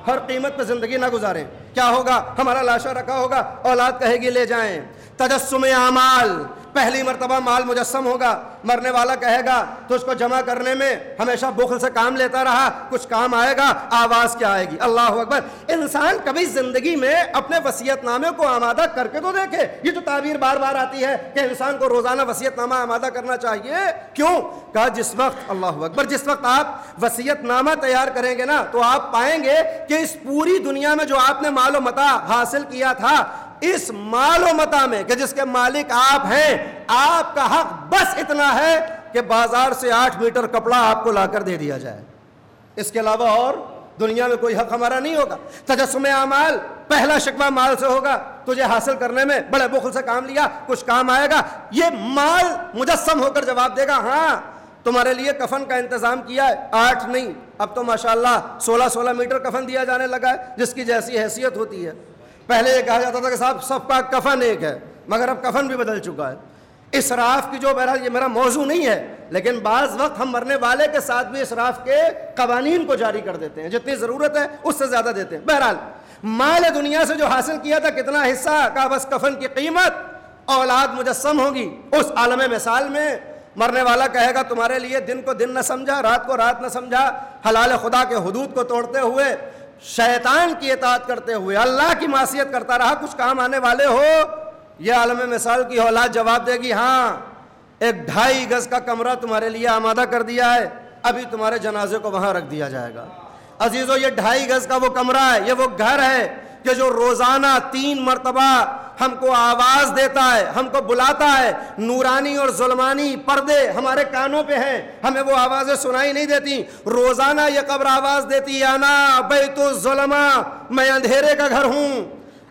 ہر قیمت پہ زندگی نہ گزارے۔ کیا ہوگا؟ ہمارا لاشا رکھا ہوگا، اولاد کہے گی لے جائیں۔ تجسم اعمال، پہلی مرتبہ مال مجسم ہوگا، مرنے والا کہے گا تو اس کو جمع کرنے میں ہمیشہ بخل سے کام لیتا رہا، کچھ کام آئے گا، آواز کیا آئے گی؟ اللہ اکبر۔ انسان کبھی زندگی میں اپنے وصیت نامے کو آمادہ کر کے تو دیکھے۔ یہ جو تعبیر بار بار آتی ہے کہ انسان کو روزانہ وصیت نامہ آمادہ کرنا چاہیے، کیوں؟ کہا جس وقت، اللہ اکبر، جس وقت آپ وصیت نامہ تیار کریں گے نا تو آپ پائیں گے کہ اس پوری دنیا میں جو آپ نے مال و متاع حاصل کیا تھا، اس مال و متاع میں کہ جس کے مالک آپ ہیں، آپ کا حق بس اتنا ہے کہ بازار سے 8 میٹر کپڑا آپ کو لا کر دے دیا جائے، اس کے علاوہ اور دنیا میں کوئی حق ہمارا نہیں ہوگا۔ تجسم اعمال، پہلا شکوہ مال سے ہوگا، تجھے حاصل کرنے میں بڑے بخل سے کام لیا، کچھ کام آئے گا، یہ مال مجسم ہو کر جواب دے گا ہاں تمہارے لیے کفن کا انتظام کیا ہے، 8 نہیں، اب تو ماشاءاللہ 16 میٹر کفن دیا جانے لگا ہے، جس کی جیسی حیثیت ہوتی ہے۔ پہلے یہ کہا جاتا تھا کہ صاحب سب کا کفن ایک ہے، مگر اب کفن بھی بدل چکا ہے۔ اسراف کی جو بہرحال یہ میرا موضوع نہیں ہے، لیکن بعض وقت ہم مرنے والے کے ساتھ بھی اسراف کے قوانین کو جاری کر دیتے ہیں، جتنی ضرورت ہے اس سے زیادہ دیتے ہیں۔ بہرحال مال دنیا سے جو حاصل کیا تھا کتنا حصہ، کا بس کفن کی قیمت اولاد مجسم ہوگی اس عالم مثال میں۔ مرنے والا کہے گا تمہارے لیے دن کو دن نہ سمجھا، رات کو رات نہ سمجھا، حلال خدا کے حدود کو توڑتے ہوئے، شیطان کی اطاعت کرتے ہوئے اللہ کی معصیت کرتا رہا، کچھ کام آنے والے ہو؟ یہ عالم مثال کی اولاد جواب دے گی ہاں، 1.5 گز کا کمرہ تمہارے لیے آمادہ کر دیا ہے، ابھی تمہارے جنازے کو وہاں رکھ دیا جائے گا۔ عزیزو یہ 2.5 گز کا وہ کمرہ ہے، یہ وہ گھر ہے کہ جو روزانہ 3 مرتبہ ہم کو آواز دیتا ہے، ہم کو بلاتا ہے۔ نورانی اور ظلمانی پردے ہمارے کانوں پہ ہیں، ہمیں وہ آوازیں سنائی نہیں دیتی۔ روزانہ یہ قبر آواز دیتی ہے، انا بیت الظلمہ، میں اندھیرے کا گھر ہوں،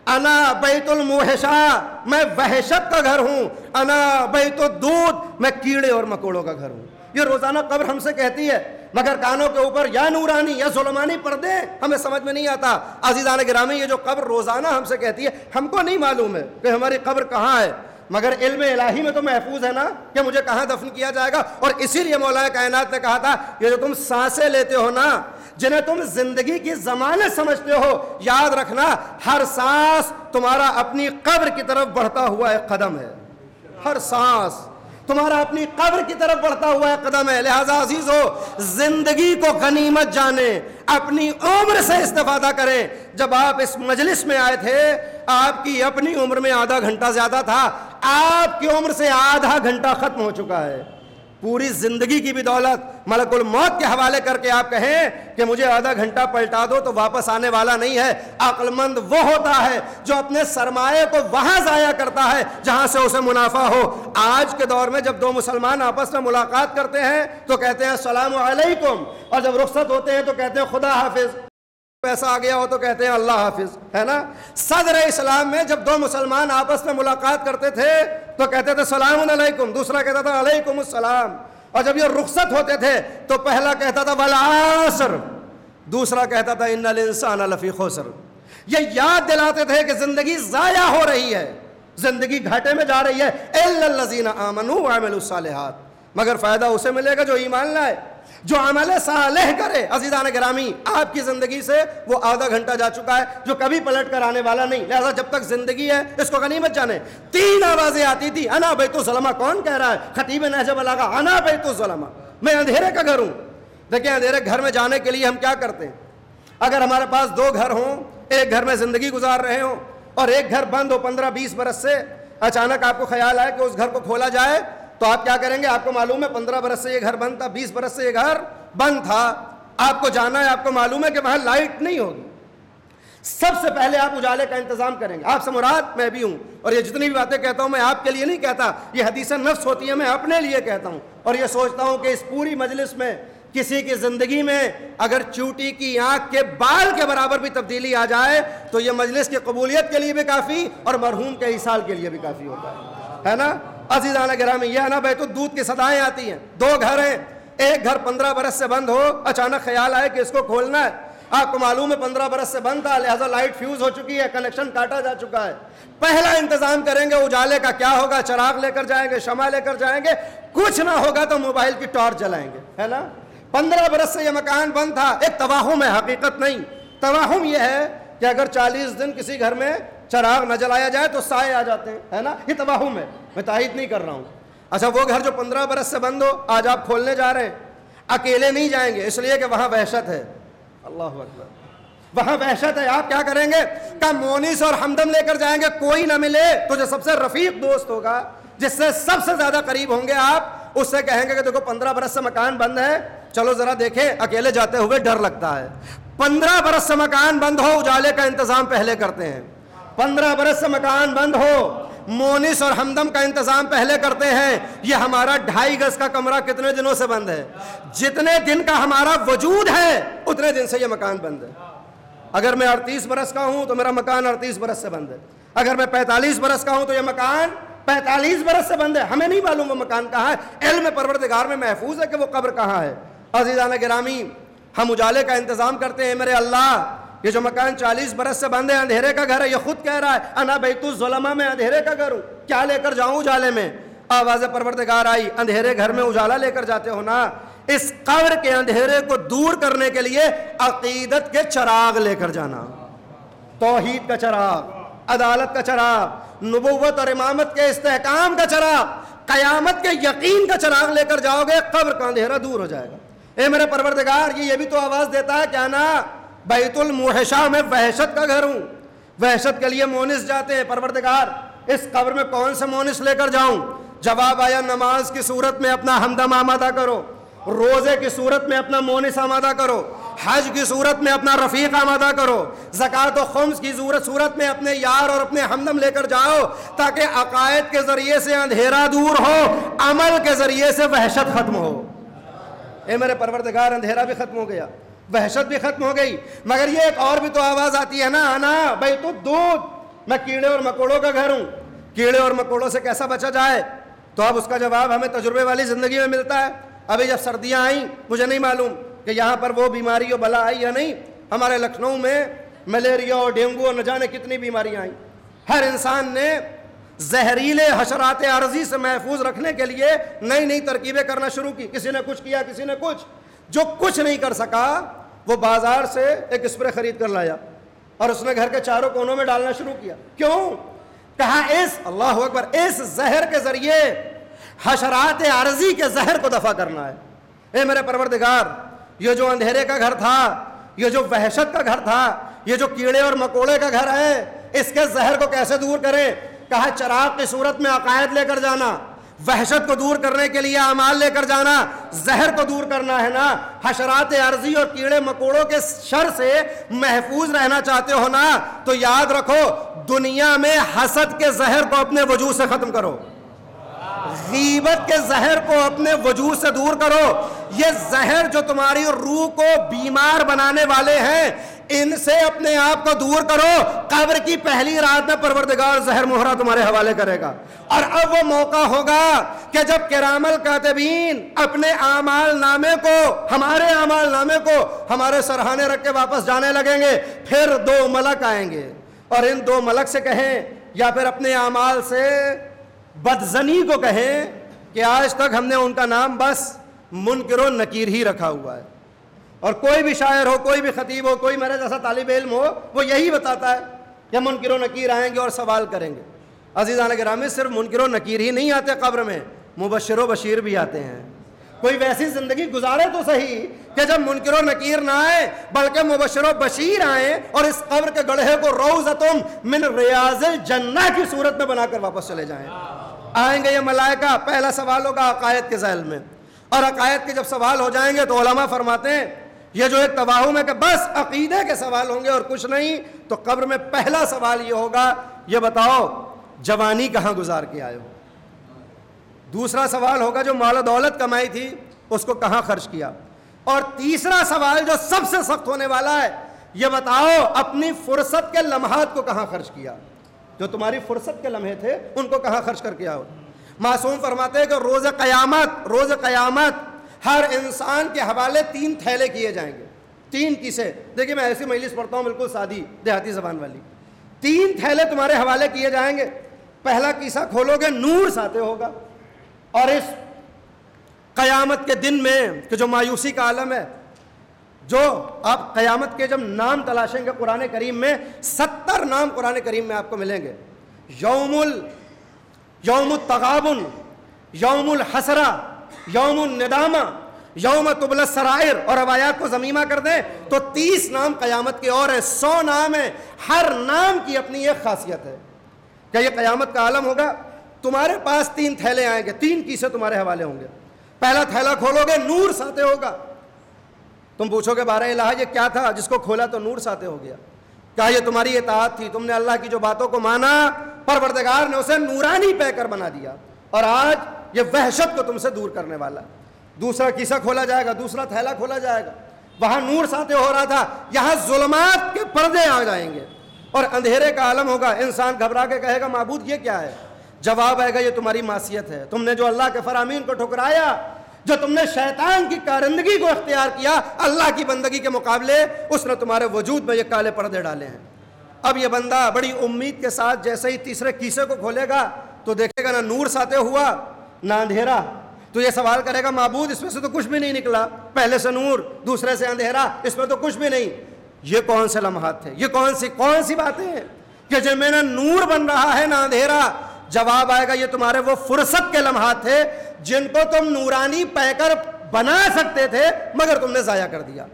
انا بیت الموحشہ، میں وحشت کا گھر ہوں، انا بیت الدود، میں کیڑے اور مکوڑوں کا گھر ہوں۔ یہ روزانہ قبر ہم سے کہتی ہے، مگر کانوں کے اوپر یا نورانی یا ظلمانی پردے ہمیں سمجھ میں نہیں آتا۔ عزیزان گرامی یہ جو قبر روزانہ ہم سے کہتی ہے، ہم کو نہیں معلوم ہے کہ ہماری قبر کہاں ہے، مگر علم الہی میں تو محفوظ ہے نا کہ مجھے کہاں دفن کیا جائے گا۔ اور اسی لیے مولا کائنات نے کہا تھا یہ جو تم سانسیں لیتے ہو نا، جنہیں تم زندگی کی ضمانت سمجھتے ہو، یاد رکھنا ہر سانس تمہارا اپنی قبر کی طرف بڑھتا ہوا ایک قدم ہے۔ ہر سانس تمہارا اپنی قبر کی طرف بڑھتا ہوا ایک قدم ہے۔ لہذا عزیزو زندگی کو غنیمت جانیں، اپنی عمر سے استفادہ کریں۔ جب آپ اس مجلس میں آئے تھے آپ کی اپنی عمر میں آدھا گھنٹہ زیادہ تھا، آپ کی عمر سے آدھا گھنٹہ ختم ہو چکا ہے۔ پوری زندگی کی بھی دولت ملک الموت کے حوالے کر کے آپ کہیں کہ مجھے آدھا گھنٹہ پلٹا دو تو واپس آنے والا نہیں ہے۔ عقل مند وہ ہوتا ہے جو اپنے سرمایے کو وہاں ضائع کرتا ہے جہاں سے اسے منافع ہو۔ آج کے دور میں جب 2 مسلمان آپس میں ملاقات کرتے ہیں تو کہتے ہیں السلام علیکم، اور جب رخصت ہوتے ہیں تو کہتے ہیں خدا حافظ، پیسہ آ گیا ہو تو کہتے ہیں اللہ حافظ، ہے نا۔ صدر اسلام میں جب 2 مسلمان آپس میں ملاقات کرتے تھے تو کہتے تھے سلام علیکم، دوسرا کہتا تھا علیکم السلام، اور جب یہ رخصت ہوتے تھے تو پہلا کہتا تھا والعصر، دوسرا کہتا تھا ان الانسان لفی خسر۔ یہ یاد دلاتے تھے کہ زندگی ضائع ہو رہی ہے، زندگی گھاٹے میں جا رہی ہے، الا الذین آمنوا وعملوا الصالحات، مگر فائدہ اسے ملے گا جو ایمان لائے، جو عمل صالح کرے۔ عزیزان گرامی آپ کی زندگی سے وہ آدھا گھنٹہ جا چکا ہے جو کبھی پلٹ کر آنے والا نہیں، لہذا جب تک زندگی ہے اس کو غنیمت جانیں۔ 3 آوازیں آتی تھی، انا بیت الظلمہ، کون کہہ رہا ہے؟ خطیب نہج بلاغہ، انا بیت الظلمہ، میں اندھیرے کا گھر ہوں۔ دیکھیں اندھیرے گھر میں جانے کے لیے ہم کیا کرتے ہیں؟ اگر ہمارے پاس 2 گھر ہوں، ایک گھر میں زندگی گزار رہے ہوں اور ایک گھر بند ہو 15-20 برس سے، اچانک آپ کو خیال آئے کہ اس گھر کو کھولا جائے تو آپ کیا کریں گے؟ آپ کو معلوم ہے 15 برس سے یہ گھر بند تھا، 20 برس سے یہ گھر بند تھا، آپ کو جانا ہے، آپ کو معلوم ہے کہ وہاں لائٹ نہیں ہوگی، سب سے پہلے آپ اجالے کا انتظام کریں گے۔ آپ سے مراد میں بھی ہوں، اور یہ جتنی بھی باتیں کہتا ہوں میں آپ کے لیے نہیں کہتا، یہ حدیث نفس ہوتی ہے، میں اپنے لیے کہتا ہوں، اور یہ سوچتا ہوں کہ اس پوری مجلس میں کسی کی زندگی میں اگر چوٹی کی آنکھ کے بال کے برابر بھی تبدیلی آ جائے تو یہ مجلس کی قبولیت کے لیے بھی کافی اور مرحوم کے ایصال کے لیے بھی کافی ہوتا ہے نا۔ عزیزان گرامی یہ نا بیت الدود کی صدایں آتی ہیں، 2 گھر ہیں، ایک گھر 15 برس سے بند ہو، اچانک خیال آئے کہ اس کو کھولنا ہے، آپ کو معلوم ہے 15 برس سے بند تھا، لہذا لائٹ فیوز ہو چکی ہے، کنیکشن کاٹا جا چکا ہے۔ پہلا انتظام کریں گے اجالے کا، کیا ہوگا؟ چراغ لے کر جائیں گے، شمع لے کر جائیں گے، کچھ نہ ہوگا تو موبائل کی ٹارچ جلائیں گے، ہے نا۔ 15 برس سے یہ مکان بند تھا، ایک توہم ہے، حقیقت نہیں۔ توہم یہ ہے کہ اگر 40 دن کسی گھر میں چراغ نہ جلایا جائے تو سائے آ جاتے ہیں، ہے نا، یہ توہم ہے، میں تائید نہیں کر رہا ہوں۔ اچھا وہ گھر جو 15 برس سے بند ہو، آج آپ کھولنے جا رہے ہیں، اکیلے نہیں جائیں گے اس لیے کہ وہاں وحشت ہے، اللہ اکبر، وہاں وحشت ہے، آپ کیا کریں گے؟ کہ مونس اور ہمدم لے کر جائیں گے، کوئی نہ ملے تو جو سب سے رفیق دوست ہوگا، جس سے سب سے زیادہ قریب ہوں گے آپ، اس سے کہیں گے کہ دیکھو 15 برس سے مکان بند ہے، چلو ذرا دیکھیں، اکیلے جاتے ہوئے ڈر لگتا ہے۔ 15 برس سے مکان بند ہو، اجالے کا انتظام پہلے کرتے ہیں۔ 15 برس سے مکان بند ہو، مونس اور ہمدم کا انتظام پہلے کرتے ہیں۔ یہ ہمارا 2.5 گز کا کمرہ کتنے دنوں سے بند ہے؟ جتنے دن کا ہمارا وجود ہے اتنے دن سے یہ مکان بند ہے۔ اگر میں 38 برس کا ہوں تو میرا مکان 38 برس سے بند ہے، اگر میں 45 برس کا ہوں تو یہ مکان 45 برس سے بند ہے۔ ہمیں نہیں معلوم وہ مکان کہاں ہے، علم پروردگار میں محفوظ ہے کہ وہ قبر کہاں ہے۔ عزیزان گرامی ہم اجالے کا انتظام کرتے ہیں، میرے اللہ یہ جو مکان 40 برس سے بند ہے، اندھیرے کا گھر ہے، یہ خود کہہ رہا ہے انا بیت الظلمہ، میں اندھیرے کا گھر ہوں، کیا لے کر جاؤں اجالے میں؟ آواز پروردگار آئی، اندھیرے گھر میں اجالا لے کر جاتے ہو نا، اس قبر کے اندھیرے کو دور کرنے کے لیے عقیدت کے چراغ لے کر جانا، توحید کا چراغ، عدالت کا چراغ، نبوت اور امامت کے استحکام کا چراغ، قیامت کے یقین کا چراغ لے کر جاؤ گے، قبر کا اندھیرا دور ہو جائے گا۔ اے میرے پروردگار، یہ بھی تو آواز دیتا ہے کیا نا، بیت الموحشہ میں وحشت کا گھر ہوں، وحشت کے لیے مونس جاتے ہیں، پروردگار اس قبر میں کون سے مونس لے کر جاؤں؟ جواب آیا، نماز کی صورت میں اپنا ہمدم آمادہ کرو، روزے کی صورت میں اپنا مونس آمادہ کرو، حج کی صورت میں اپنا رفیق آمادہ کرو، زکوٰۃ و خمس کی صورت میں اپنے یار اور اپنے ہمدم لے کر جاؤ، تاکہ عقائد کے ذریعے سے اندھیرا دور ہو، عمل کے ذریعے سے وحشت ختم ہو۔ اے میرے پروردگار، اندھیرا بھی ختم ہو گیا، وحشت بھی ختم ہو گئی، مگر یہ ایک اور بھی تو آواز آتی ہے نا، انا بیت الدود، میں کیڑے اور مکوڑوں کا گھر ہوں، کیڑے اور مکوڑوں سے کیسا بچا جائے؟ تو اب اس کا جواب ہمیں تجربے والی زندگی میں ملتا ہے۔ ابھی جب سردیاں آئیں، مجھے نہیں معلوم کہ یہاں پر وہ بیماری و بلا آئی یا نہیں، ہمارے لکھنؤ میں ملیریا اور ڈینگو اور نہ جانے کتنی بیماریاں آئیں۔ ہر انسان نے زہریلے حشرات عارضی سے محفوظ رکھنے کے لیے نئی نئی ترکیبیں کرنا شروع کی، کسی نے کچھ کیا، کسی نے کچھ۔ جو کچھ نہیں کر سکا وہ بازار سے ایک اسپرے خرید کر لایا اور اس نے گھر کے چاروں کونوں میں ڈالنا شروع کیا۔ کیوں؟ کہا اس اللہ اکبر، اس زہر کے ذریعے حشرات عارضی کے زہر کو دفع کرنا ہے۔ اے میرے پروردگار، یہ جو اندھیرے کا گھر تھا، یہ جو وحشت کا گھر تھا، یہ جو کیڑے اور مکوڑے کا گھر ہے، اس کے زہر کو کیسے دور کریں؟ کہا چراغ کی صورت میں عقائد لے کر جانا، وحشت کو دور کرنے کے لیے اعمال لے کر جانا، زہر کو دور کرنا ہے نا، حشرات عارضی اور کیڑے مکوڑوں کے شر سے محفوظ رہنا چاہتے ہو نا، تو یاد رکھو دنیا میں حسد کے زہر کو اپنے وجود سے ختم کرو، غیبت کے زہر کو اپنے وجود سے دور کرو۔ یہ زہر جو تمہاری روح کو بیمار بنانے والے ہیں، ان سے اپنے آپ کو دور کرو۔ قبر کی پہلی رات میں پروردگار زہر مہرہ تمہارے حوالے کرے گا، اور اب وہ موقع ہوگا کہ جب کرام الکاتبین اپنے اعمال نامے کو، ہمارے اعمال نامے کو ہمارے سرہانے رکھ کے واپس جانے لگیں گے، پھر دو ملک آئیں گے اور ان دو ملک سے کہیں، یا پھر اپنے اعمال سے بدزنی کو کہیں کہ آج تک ہم نے ان کا نام بس منکر و نکیر ہی رکھا ہوا ہے۔ اور کوئی بھی شاعر ہو، کوئی بھی خطیب ہو، کوئی میرے جیسا طالب علم ہو، وہ یہی بتاتا ہے کہ منکر و نکیر آئیں گے اور سوال کریں گے۔ عزیزان گرامی، صرف منکر و نکیر ہی نہیں آتے قبر میں، مبشر و بشیر بھی آتے ہیں۔ کوئی ویسی زندگی گزارے تو صحیح کہ جب منکر و نکیر نہ آئے بلکہ مبشر و بشیر آئیں اور اس قبر کے گڑھے کو روضۃ من ریاض الجنہ کی صورت میں بنا کر واپس چلے جائیں۔ آئیں گے یہ ملائکہ، پہلا سوال ہوگا عقائد کے ذیل میں، اور عقائد کے جب سوال ہو جائیں گے تو علماء فرماتے ہیں یہ جو ایک توہم ہے کہ بس عقیدے کے سوال ہوں گے اور کچھ نہیں، تو قبر میں پہلا سوال یہ ہوگا، یہ بتاؤ جوانی کہاں گزار کے آئے ہو؟ دوسرا سوال ہوگا جو مال و دولت کمائی تھی اس کو کہاں خرچ کیا؟ اور تیسرا سوال جو سب سے سخت ہونے والا ہے، یہ بتاؤ اپنی فرصت کے لمحات کو کہاں خرچ کیا؟ جو تمہاری فرصت کے لمحے تھے ان کو کہاں خرچ کر کے آؤ؟ معصوم فرماتے ہیں کہ روز قیامت ہر انسان کے حوالے 3 تھیلے کیے جائیں گے، 3 کیسے۔ دیکھیں میں ایسی مجلس پڑھتا ہوں بالکل سادی دیہاتی زبان والی، 3 تھیلے تمہارے حوالے کیے جائیں گے۔ پہلا کیسا کھولو گے، نور ساتے ہوگا، اور اس قیامت کے دن میں کہ جو مایوسی کا عالم ہے، جو آپ قیامت کے جب نام تلاشیں گے قرآن کریم میں 70 نام قرآن کریم میں آپ کو ملیں گے، یوم التغابن، یوم الحسرہ، یوم الندامہ، یوم تبلی السرائر، اور روایات کو ضمیمہ کر دیں تو 30 نام قیامت کے اور ہیں، 100 نام ہیں، ہر نام کی اپنی ایک خاصیت ہے۔ کیا یہ قیامت کا عالم ہوگا؟ تمہارے پاس 3 تھیلے آئیں گے، 3 کیسے تمہارے حوالے ہوں گے۔ پہلا تھیلا کھولو گے، نور ساتے ہوگا۔ تم پوچھو گے بارہ الہ یہ کیا تھا جس کو کھولا تو نور ساتے ہو گیا؟ کیا یہ تمہاری اطاعت تھی؟ تم نے اللہ کی جو باتوں کو مانا، پروردگار نے اسے نورانی پہ کر بنا دیا، اور آج یہ وحشت کو تم سے دور کرنے والا۔ دوسرا کیسا کھولا جائے گا، دوسرا تھیلا کھولا جائے گا، وہاں نور ساتے ہو رہا تھا، یہاں ظلمات کے پردے آ جائیں گے اور اندھیرے کا عالم ہوگا۔ انسان گھبرا کے کہے گا معبود یہ کیا ہے؟ جواب آئے گا یہ تمہاری معصیت ہے، تم نے جو اللہ کے فرامین کو ٹھکرایا، جو تم نے شیطان کی کارندگی کو اختیار کیا اللہ کی بندگی کے مقابلے، اس نے تمہارے وجود میں یہ کالے پردے ڈالے ہیں۔ اب یہ بندہ بڑی امید کے ساتھ جیسے ہی تیسرے کیسے کو کھولے گا تو دیکھے گا نہ نور ساتے ہوا نہ اندھیرا. تو یہ سوال کرے گا معبود اس میں سے تو کچھ بھی نہیں نکلا, پہلے سے نور دوسرے سے اندھیرا, اس میں تو کچھ بھی نہیں. یہ کون سے لمحات تھے, یہ کون سی باتیں ہیں کہ جن میں نہ نور بن رہا ہے نہ اندھیرا؟ جواب آئے گا یہ تمہارے وہ فرصت کے لمحات تھے جن کو تم نورانی پہ کر بنا سکتے تھے مگر تم نے ضائع کر دیا.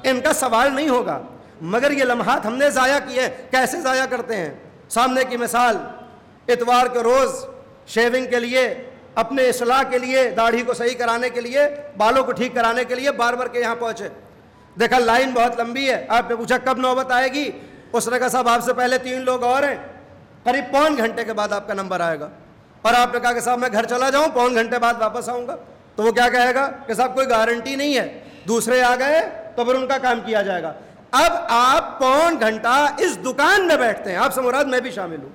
ان کا سوال نہیں ہوگا, مگر یہ لمحات ہم نے ضائع کیے. کیسے ضائع کرتے ہیں؟ سامنے کی مثال, اتوار کے روز شیونگ کے لیے, اپنے اصلاح کے لیے, داڑھی کو صحیح کرانے کے لیے, بالوں کو ٹھیک کرانے کے لیے باربر کے یہاں پہنچے. دیکھا لائن بہت لمبی ہے. آپ نے پوچھا کب نوبت آئے گی؟ اس نے کہا صاحب آپ سے پہلے 3 لوگ اور ہیں, قریب پون گھنٹے کے بعد آپ کا نمبر آئے گا. اور آپ نے کہا کہ صاحب میں گھر چلا جاؤں, پون گھنٹے بعد واپس آؤں گا. تو وہ کیا کہے گا کہ صاحب کوئی گارنٹی نہیں ہے, دوسرے آ گئے تو پھر ان کا کام کیا جائے گا. اب آپ پون گھنٹہ اس دکان میں بیٹھتے ہیں, آپ سے مراد میں بھی شامل ہوں,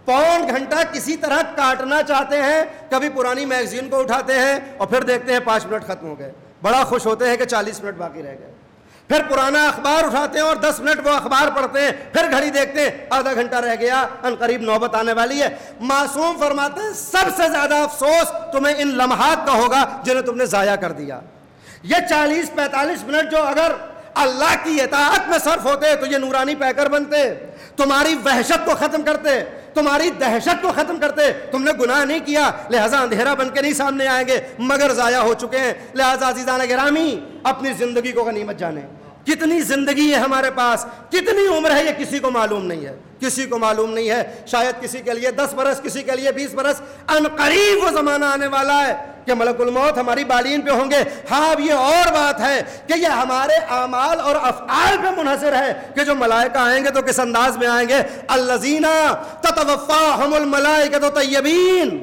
پون گھنٹہ کسی طرح کاٹنا چاہتے ہیں. کبھی پرانی میگزین کو اٹھاتے ہیں اور پھر دیکھتے ہیں 5 منٹ ختم ہو گئے, بڑا خوش ہوتے ہیں کہ 40 منٹ باقی رہ گئے. پھر پرانا اخبار اٹھاتے ہیں اور 10 منٹ وہ اخبار پڑھتے ہیں, پھر گھڑی دیکھتے ہیں آدھا گھنٹہ رہ گیا, ان قریب نوبت آنے والی ہے. معصوم فرماتے ہیں سب سے زیادہ افسوس تمہیں ان لمحات کا ہوگا جنہیں تم نے ضائع کر دیا. یہ 40-45 منٹ جو اگر اللہ کی اطاعت میں صرف ہوتے تو یہ نورانی پیکر بنتے, تمہاری وحشت کو ختم کرتے, تمہاری دہشت کو ختم کرتے. تم نے گناہ نہیں کیا لہذا اندھیرا بن کے نہیں سامنے آئیں گے, مگر ضائع ہو چکے ہیں. لہذا عزیزان گرامی اپنی زندگی کو غنیمت جانیں. کتنی زندگی ہے ہمارے پاس, کتنی عمر ہے, یہ کسی کو معلوم نہیں ہے, کسی کو معلوم نہیں ہے. شاید کسی کے لیے 10 برس, کسی کے لیے 20 برس. ان قریب وہ زمانہ آنے والا ہے کہ ملک الموت ہماری بالین پہ ہوں گے. ہاں اب یہ اور بات ہے کہ یہ ہمارے اعمال اور افعال پہ منحصر ہے کہ جو ملائکہ آئیں گے تو کس انداز میں آئیں گے. الذین تتوفاہم الملائکۃ طیبین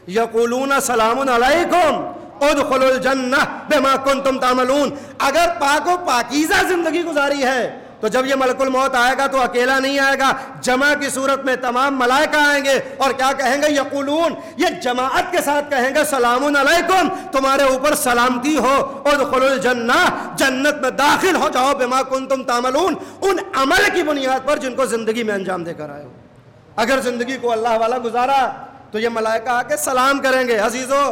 یقولون سلام علیکم ادخلوا الجنہ بما کنتم تعملون. اگر پاک و پاکیزہ زندگی گزاری ہے تو جب یہ ملک الموت آئے گا تو اکیلا نہیں آئے گا, جمع کی صورت میں تمام ملائکہ آئیں گے. اور کیا کہیں گے؟ یقولون, یہ جماعت کے ساتھ کہیں گے سلام علیکم, تمہارے اوپر سلامتی ہو. ادخلوا الجنہ, جنت میں داخل ہو جاؤ. بما کنتم تعملون, ان عمل کی بنیاد پر جن کو زندگی میں انجام دے کر آئے ہو. اگر زندگی کو اللہ والا گزارا تو یہ ملائکہ آ کے سلام کریں گے. عزیزو,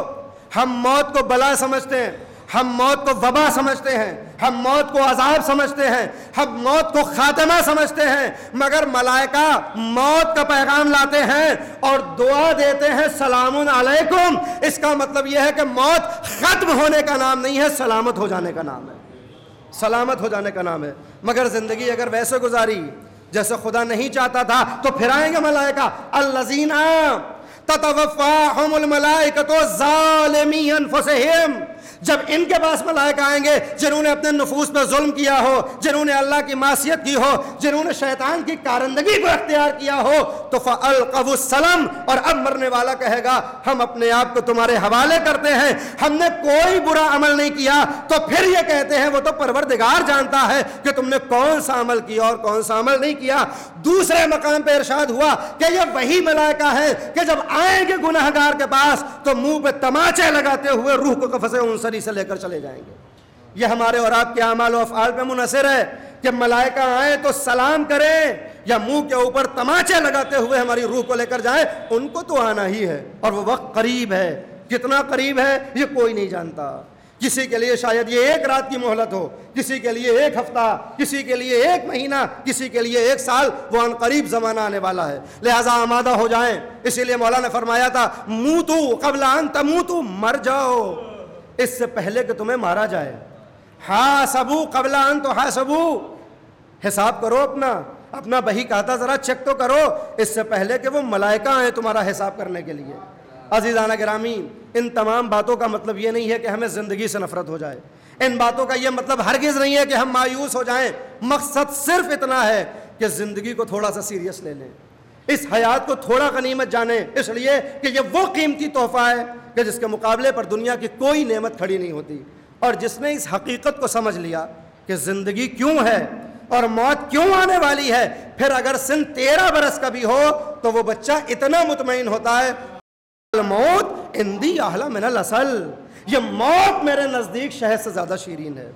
ہم موت کو بلا سمجھتے ہیں, ہم موت کو وبا سمجھتے ہیں, ہم موت کو عذاب سمجھتے ہیں, ہم موت کو خاتمہ سمجھتے ہیں, مگر ملائکہ موت کا پیغام لاتے ہیں اور دعا دیتے ہیں سلام علیکم. اس کا مطلب یہ ہے کہ موت ختم ہونے کا نام نہیں ہے, سلامت ہو جانے کا نام ہے, سلامت ہو جانے کا نام ہے. مگر زندگی اگر ویسے گزاری جیسے خدا نہیں چاہتا تھا تو پھر آئیں گے ملائکہ. الذین تتوفاہم الملائکۃ ظالمی انفسہم, جب ان کے پاس ملائکہ آئیں گے جنہوں نے اپنے نفوس میں ظلم کیا ہو, جنہوں نے اللہ کی معصیت کی ہو, جنہوں نے شیطان کی کارندگی کو اختیار کیا ہو, تو فَأَلْقَوُا السَّلَمْ, اور اب مرنے والا کہے گا ہم اپنے آپ کو تمہارے حوالے کرتے ہیں, ہم نے کوئی برا عمل نہیں کیا. تو پھر یہ کہتے ہیں وہ تو پروردگار جانتا ہے کہ تم نے کون سا عمل کیا اور کون سا عمل نہیں کیا. دوسرے مقام پہ ارشاد ہوا کہ یہ وہی ملائکہ ہے کہ جب آئیں گے گناہگار کے پاس تو منہ پہ تماچے لگاتے ہوئے روح کو قفص انصری سے لے کر چلے جائیں گے. یہ ہمارے اور آپ کے اعمال و افعال پہ منحصر ہے کہ ملائکہ آئیں تو سلام کریں یا منہ کے اوپر تماچے لگاتے ہوئے ہماری روح کو لے کر جائیں. ان کو تو آنا ہی ہے اور وہ وقت قریب ہے. کتنا قریب ہے یہ کوئی نہیں جانتا. کسی کے لیے شاید یہ 1 رات کی مہلت ہو, کسی کے لیے 1 ہفتہ, کسی کے لیے 1 مہینہ, کسی کے لیے 1 سال. وہ ان قریب زمانہ آنے والا ہے, لہذا آمادہ ہو جائیں. اسی لیے مولا نے فرمایا تھا موتو قبل ان تموتو, مر جاؤ اس سے پہلے کہ تمہیں مارا جائے. حاسبو قبل ان تحاسبو, حساب کرو اپنا بہی کہتا ذرا چیک تو کرو اس سے پہلے کہ وہ ملائکہ آئیں تمہارا حساب کرنے کے لیے. عزیزانہ گرامی, ان تمام باتوں کا مطلب یہ نہیں ہے کہ ہمیں زندگی سے نفرت ہو جائے. ان باتوں کا یہ مطلب ہرگز نہیں ہے کہ ہم مایوس ہو جائیں. مقصد صرف اتنا ہے کہ زندگی کو تھوڑا سا سیریس لے لیں, اس حیات کو تھوڑا غنیمت جانیں, اس لیے کہ یہ وہ قیمتی تحفہ ہے کہ جس کے مقابلے پر دنیا کی کوئی نعمت کھڑی نہیں ہوتی. اور جس نے اس حقیقت کو سمجھ لیا کہ زندگی کیوں ہے اور موت کیوں آنے والی ہے, پھر اگر سن 13 برس کا بھی ہو تو وہ بچہ اتنا مطمئن ہوتا ہے الموت عندی احلی من العسل, یہ موت میرے نزدیک شہد سے زیادہ شیرین ہے.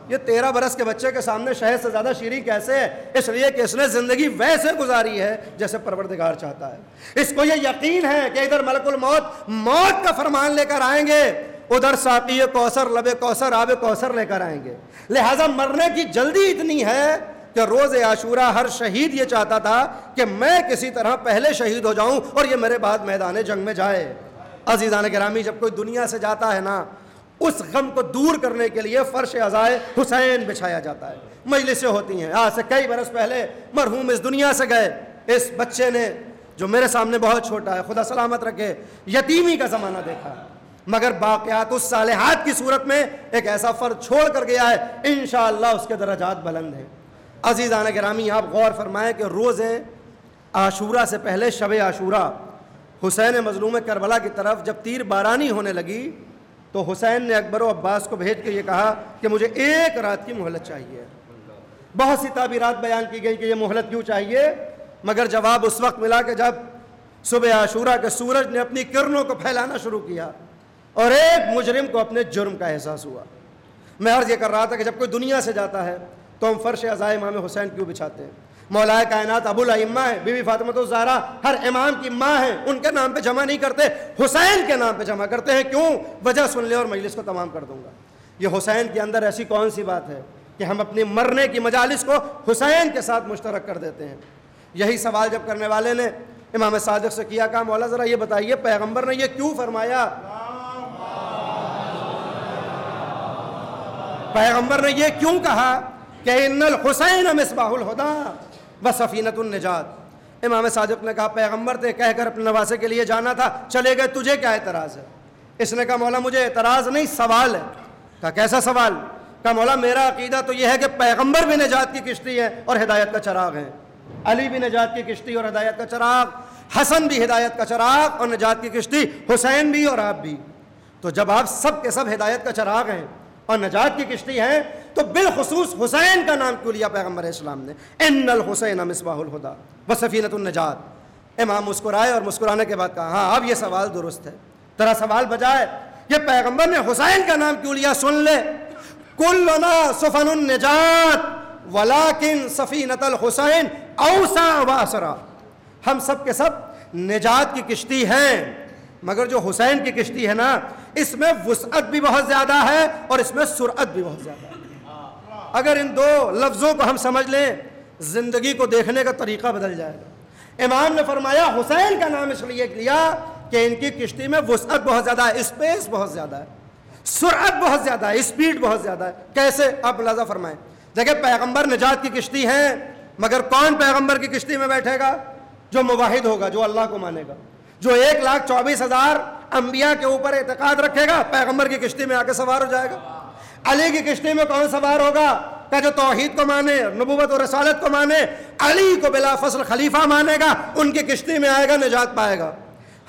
یہ 13 برس کے بچے کے سامنے شہد سے زیادہ شیریں کیسے ہے؟ اس لیے کہ اس نے زندگی ویسے گزاری ہے جیسے پروردگار چاہتا ہے۔ اس کو یہ یقین ہے کہ ادھر ملک الموت موت کا فرمان لے کر آئیں گے، ادھر ساقی کوثر لب کوثر آب کوثر لے کر آئیں گے، لہٰذا مرنے کی جلدی اتنی ہے کہ روز عاشوراء ہر شہید یہ چاہتا تھا کہ میں کسی طرح پہلے شہید ہو جاؤں اور یہ میرے بعد میدان جنگ میں جائے۔ عزیزان گرامی، جب کوئی دنیا سے جاتا ہے نا، اس غم کو دور کرنے کے لیے فرش عزائے حسین بچھایا جاتا ہے، مجلسیں ہوتی ہیں۔ آج سے کئی برس پہلے مرحوم اس دنیا سے گئے، اس بچے نے جو میرے سامنے بہت چھوٹا ہے، خدا سلامت رکھے، یتیمی کا زمانہ دیکھا، مگر باقیات الصالحات کی صورت میں ایک ایسا فرد چھوڑ کر گیا ہے، انشاءاللہ اس کے درجات بلند ہیں۔ عزیزان گرامی، آپ غور فرمائیں کہ روز عاشوراء سے پہلے شب عاشوراء حسین مظلوم کربلا کی طرف جب تیر بارانی ہونے لگی تو حسین نے اکبر و عباس کو بھیج کے یہ کہا کہ مجھے ایک رات کی مہلت چاہیے۔ بہت سی تعبیرات بیان کی گئی کہ یہ مہلت کیوں چاہیے، مگر جواب اس وقت ملا کہ جب صبح عاشوراء کے سورج نے اپنی کرنوں کو پھیلانا شروع کیا اور ایک مجرم کو اپنے جرم کا احساس ہوا۔ میں عرض یہ کر رہا تھا کہ جب کوئی دنیا سے جاتا ہے تو ہم فرش عزائے امام حسین کیوں بچھاتے ہیں؟ مولا کائنات ابو الائمہ ہے، بی بی فاطمہ الزہرا ہر امام کی ماں ہیں، ان کے نام پہ جمع نہیں کرتے، حسین کے نام پہ جمع کرتے ہیں۔ کیوں؟ وجہ سن لے اور مجلس کو تمام کر دوں گا۔ یہ حسین کے اندر ایسی کون سی بات ہے کہ ہم اپنی مرنے کی مجالس کو حسین کے ساتھ مشترک کر دیتے ہیں؟ یہی سوال جب کرنے والے نے امام صادق سے کیا، کہا مولا ذرا یہ بتائیے پیغمبر نے یہ کیوں فرمایا؟ پیغمبر نے یہ کیوں کہا کہ ان الحسین مصباح الہدی و سفینۃ النجات؟ امام صادق نے کہا پیغمبر تھے، کہہ کر اپنے نواسے کے لیے جانا تھا، چلے گئے، تجھے کیا اعتراض ہے؟ اس نے کہا مولا مجھے اعتراض نہیں، سوال ہے۔ کہا کیسا سوال؟ کہا مولا میرا عقیدہ تو یہ ہے کہ پیغمبر بھی نجات کی کشتی ہے اور ہدایت کا چراغ ہے، علی بھی نجات کی کشتی اور ہدایت کا چراغ، حسن بھی ہدایت کا چراغ اور نجات کی کشتی، حسین بھی اور آپ بھی۔ تو جب آپ سب کے سب ہدایت کا چراغ ہیں اور نجات کی کشتی ہیں تو بالخصوص حسین کا نام کیوں لیا پیغمبر اسلام نے؟ ان الحسین مصباح الہدی و سفینۃ النجات۔ امام مسکرائے اور مسکرانے کے بعد کہا ہاں اب یہ سوال درست ہے، تیرا سوال بجائے کہ پیغمبر نے حسین کا نام کیوں لیا؟ سن لے، کلنا سفن النجات ولکن سفینۃ الحسین اوسع واسرا۔ ہم سب کے سب نجات کی کشتی ہیں، مگر جو حسین کی کشتی ہے نا، اس میں وسعت بھی بہت زیادہ ہے اور اس میں سرعت بھی بہت زیادہ ہے۔ اگر ان دو لفظوں کو ہم سمجھ لیں، زندگی کو دیکھنے کا طریقہ بدل جائے گا۔ امام نے فرمایا حسین کا نام اس لیے لیا کہ ان کی کشتی میں وسعت بہت زیادہ ہے، اسپیس بہت زیادہ ہے، سرعت بہت زیادہ ہے، اسپیڈ بہت زیادہ ہے۔ کیسے؟ آپ ملاحظہ فرمائیں، دیکھیں پیغمبر نجات کی کشتی ہیں، مگر کون پیغمبر کی کشتی میں بیٹھے گا؟ جو موحد ہوگا، جو اللہ کو مانے گا، جو 1,24,000 انبیاء کے اوپر اعتقاد رکھے گا، پیغمبر کی کشتی میں آ کے سوار ہو جائے گا۔ علی کی کشتی میں کون سوار ہوگا؟ کہ جو توحید کو مانے، نبوت و رسالت کو مانے، علی کو بلا فصل خلیفہ مانے گا، ان کی کشتی میں آئے گا، نجات پائے گا۔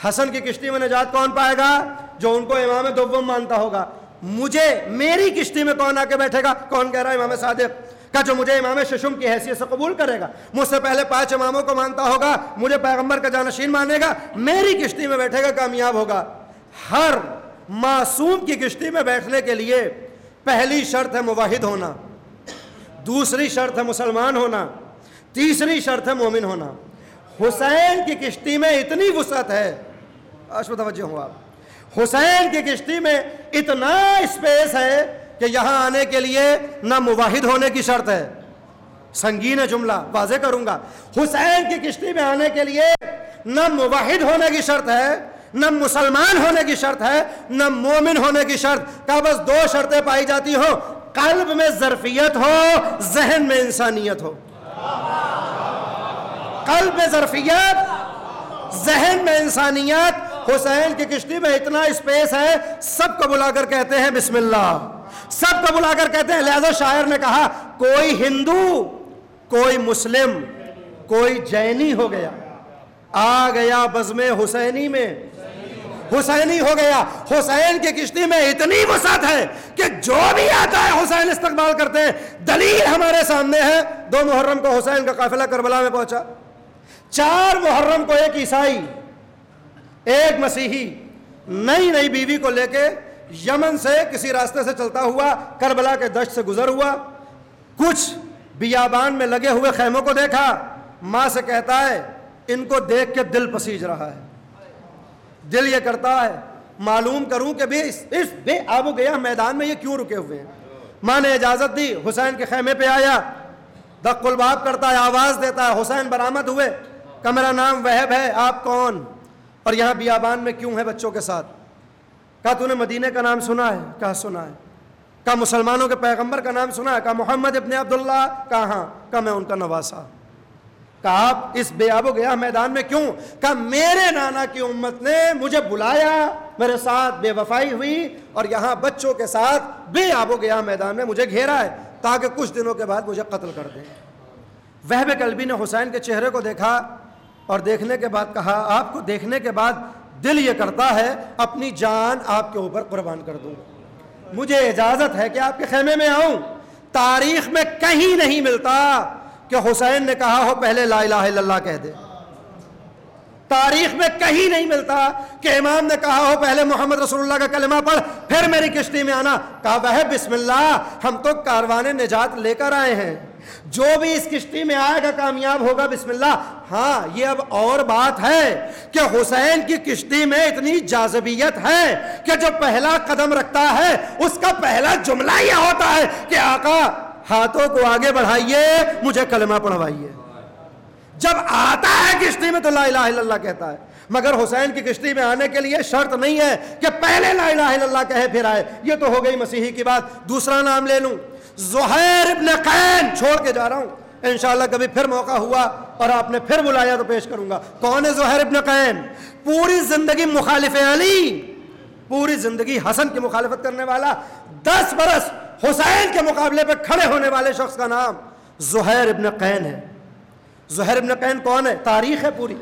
حسن کی کشتی میں نجات کون پائے گا؟ جو ان کو امام دوم مانتا ہوگا۔ مجھے میری کشتی میں کون آ کے بیٹھے گا؟ کون کہہ رہا ہے؟ امام صادق کا جو مجھے امام ششم کی حیثیت سے قبول کرے گا، مجھ سے پہلے 5 اماموں کو مانتا ہوگا، مجھے پیغمبر کا جانشین مانے گا، میری کشتی میں بیٹھے گا، کامیاب ہوگا۔ ہر معصوم کی کشتی میں بیٹھنے کے لیے پہلی شرط ہے موحد ہونا، دوسری شرط ہے مسلمان ہونا، تیسری شرط ہے مومن ہونا۔ حسین کی کشتی میں اتنی وسعت ہے، توجہ ہوں آپ، حسین کی کشتی میں اتنا اسپیس ہے کہ یہاں آنے کے لیے نہ موحد ہونے کی شرط ہے، سنگین جملہ واضح کروں گا، حسین کی کشتی میں آنے کے لیے نہ موحد ہونے کی شرط ہے، نہ مسلمان ہونے کی شرط ہے، نہ مومن ہونے کی شرط، کہ بس 2 شرطیں پائی جاتی ہوں، قلب میں ظرفیت ہو، ذہن میں انسانیت ہو۔ قلب میں ظرفیت، ذہن میں انسانیت۔ حسین کی کشتی میں اتنا اسپیس ہے، سب کو بلا کر کہتے ہیں بسم اللہ، سب کو بلا کر کہتے ہیں۔ لہذا شاعر نے کہا کوئی ہندو، کوئی مسلم، کوئی جینی ہو گیا، آ گیا بزم حسینی میں، حسینی ہو گیا۔ حسین کی کشتی میں اتنی وسعت ہے کہ جو بھی آتا ہے حسین استقبال کرتے ہیں۔ دلیل ہمارے سامنے ہے، 2 محرم کو حسین کا قافلہ کربلا میں پہنچا، 4 محرم کو ایک عیسائی، ایک مسیحی نئی بیوی کو لے کے یمن سے کسی راستے سے چلتا ہوا کربلا کے دشت سے گزر ہوا، کچھ بیابان میں لگے ہوئے خیموں کو دیکھا، ماں سے کہتا ہے ان کو دیکھ کے دل پسیج رہا ہے، دل یہ کرتا ہے معلوم کروں کہ اس بے آب و گیا میدان میں یہ کیوں رکے ہوئے ہیں۔ ماں نے اجازت دی، حسین کے خیمے پہ آیا، دق الباب کرتا ہے، آواز دیتا ہے، حسین برآمد ہوئے، کہ میرا نام وہب ہے، آپ کون اور یہاں بیابان میں کیوں ہے بچوں کے ساتھ؟ کہا تو نے مدینے کا نام سنا ہے؟ کہا سنا ہے۔ کہا مسلمانوں کے پیغمبر کا نام سنا ہے؟ کہا محمد ابن عبداللہ۔ کہا ہاں۔ کہا میں ان کا نواسا۔ کہا آپ اس بے آب و گیا میدان میں کیوں؟ کہا میرے نانا کی امت نے مجھے بلایا، میرے ساتھ بے وفائی ہوئی اور یہاں بچوں کے ساتھ بے آب و گیا میدان میں مجھے گھیرا ہے تاکہ کچھ دنوں کے بعد مجھے قتل کر دیں۔ وہب کلبی نے حسین کے چہرے کو دیکھا اور دیکھنے کے بعد کہا آپ کو دیکھنے کے بعد دل یہ کرتا ہے اپنی جان آپ کے اوپر قربان کر دوں، مجھے اجازت ہے کہ آپ کے خیمے میں آؤں۔ تاریخ میں کہیں نہیں ملتا کہ حسین نے کہا ہو پہلے لا الہ الا اللہ کہہ دے، تاریخ میں کہیں نہیں ملتا کہ امام نے کہا ہو پہلے محمد رسول اللہ کا کلمہ پڑھ پھر میری کشتی میں آنا۔ کہا وہ بسم اللہ، ہم تو کاروان نجات لے کر آئے ہیں، جو بھی اس کشتی میں آئے گا کامیاب ہوگا، بسم اللہ۔ ہاں یہ اب اور بات ہے کہ حسین کی کشتی میں اتنی جاذبیت ہے کہ جو پہلا قدم رکھتا ہے اس کا پہلا جملہ یہ ہوتا ہے کہ آقا ہاتھوں کو آگے بڑھائیے، مجھے کلمہ پڑھوائیے۔ جب آتا ہے کشتی میں تو لا الہ الا اللہ کہتا ہے، مگر حسین کی کشتی میں آنے کے لیے شرط نہیں ہے کہ پہلے لا الہ الا اللہ کہے پھر آئے، یہ تو ہو گئی مسیحی کی بات۔ دوسرا نام لے لوں، زہیر ابن قین، چھوڑ کے جا رہا ہوں، انشاءاللہ کبھی پھر موقع ہوا اور آپ نے پھر بلایا تو پیش کروں گا۔ کون ہے زہیر ابن قین؟ پوری زندگی مخالف علی، پوری زندگی حسن کی مخالفت کرنے والا، 10 برس حسین کے مقابلے پہ کھڑے ہونے والے شخص کا نام زہیر ابن قین ہے۔ زہیر ابن قین کون ہے؟ تاریخ ہے، پوری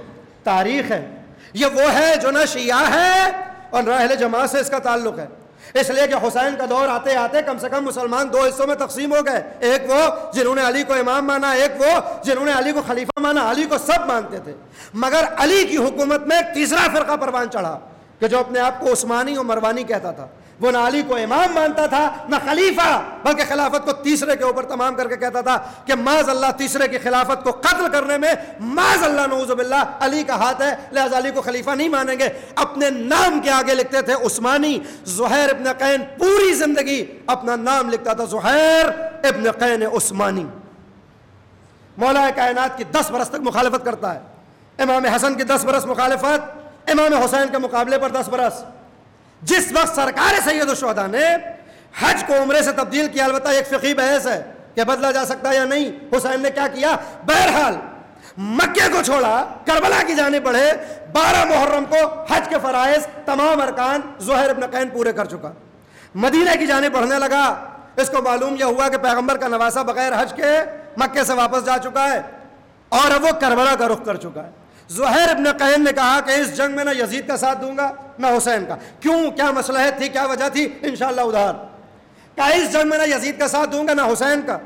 تاریخ ہے۔ یہ وہ ہے جو نہ شیعہ ہے اور نہ اہل جماعت سے اس کا تعلق ہے، اس لیے کہ حسین کا دور آتے آتے کم سے کم مسلمان 2 حصوں میں تقسیم ہو گئے، ایک وہ جنہوں نے علی کو امام مانا، ایک وہ جنہوں نے علی کو خلیفہ مانا۔ علی کو سب مانتے تھے، مگر علی کی حکومت میں ایک تیسرا فرقہ پروان چڑھا کہ جو اپنے آپ کو عثمانی اور مروانی کہتا تھا، وہ نہ علی کو امام مانتا تھا نہ خلیفہ، بلکہ خلافت کو تیسرے کے اوپر تمام کر کے کہتا تھا کہ معاذ اللہ تیسرے کی خلافت کو قتل کرنے میں معاذ اللہ نعوذ باللہ علی کا ہاتھ ہے، لہذا علی کو خلیفہ نہیں مانیں گے۔ اپنے نام کے آگے لکھتے تھے عثمانی۔ زہیر ابن قین پوری زندگی اپنا نام لکھتا تھا زہیر ابن قین عثمانی۔ مولا کائنات کی 10 برس تک مخالفت کرتا ہے، امام حسن کی 10 برس مخالفت، امام حسین کے مقابلے پر 10 برس۔ جس وقت سرکار سید الشہداء نے حج کو عمرے سے تبدیل کیا، البتہ ایک فقہی بحث ہے کہ بدلا جا سکتا ہے یا نہیں، حسین نے کیا کیا، بہرحال مکے کو چھوڑا، کربلا کی جانب بڑھے، 12 محرم کو حج کے فرائض تمام ارکان زہیر ابن قین پورے کر چکا، مدینہ کی جانب بڑھنے لگا۔ اس کو معلوم یہ ہوا کہ پیغمبر کا نواسا بغیر حج کے مکے سے واپس جا چکا ہے اور اب وہ کربلا کا رخ کر چکا ہے۔ زہیر ابن قین نے کہا کہ اس جنگ میں نہ یزید کا ساتھ دوں گا نہ حسین کا۔ کیوں؟ کیا مصلحت تھی، کیا وجہ تھی؟ انشاءاللہ ادھار۔ کہا اس جنگ میں نہ یزید کا ساتھ دوں گا نہ حسین کا،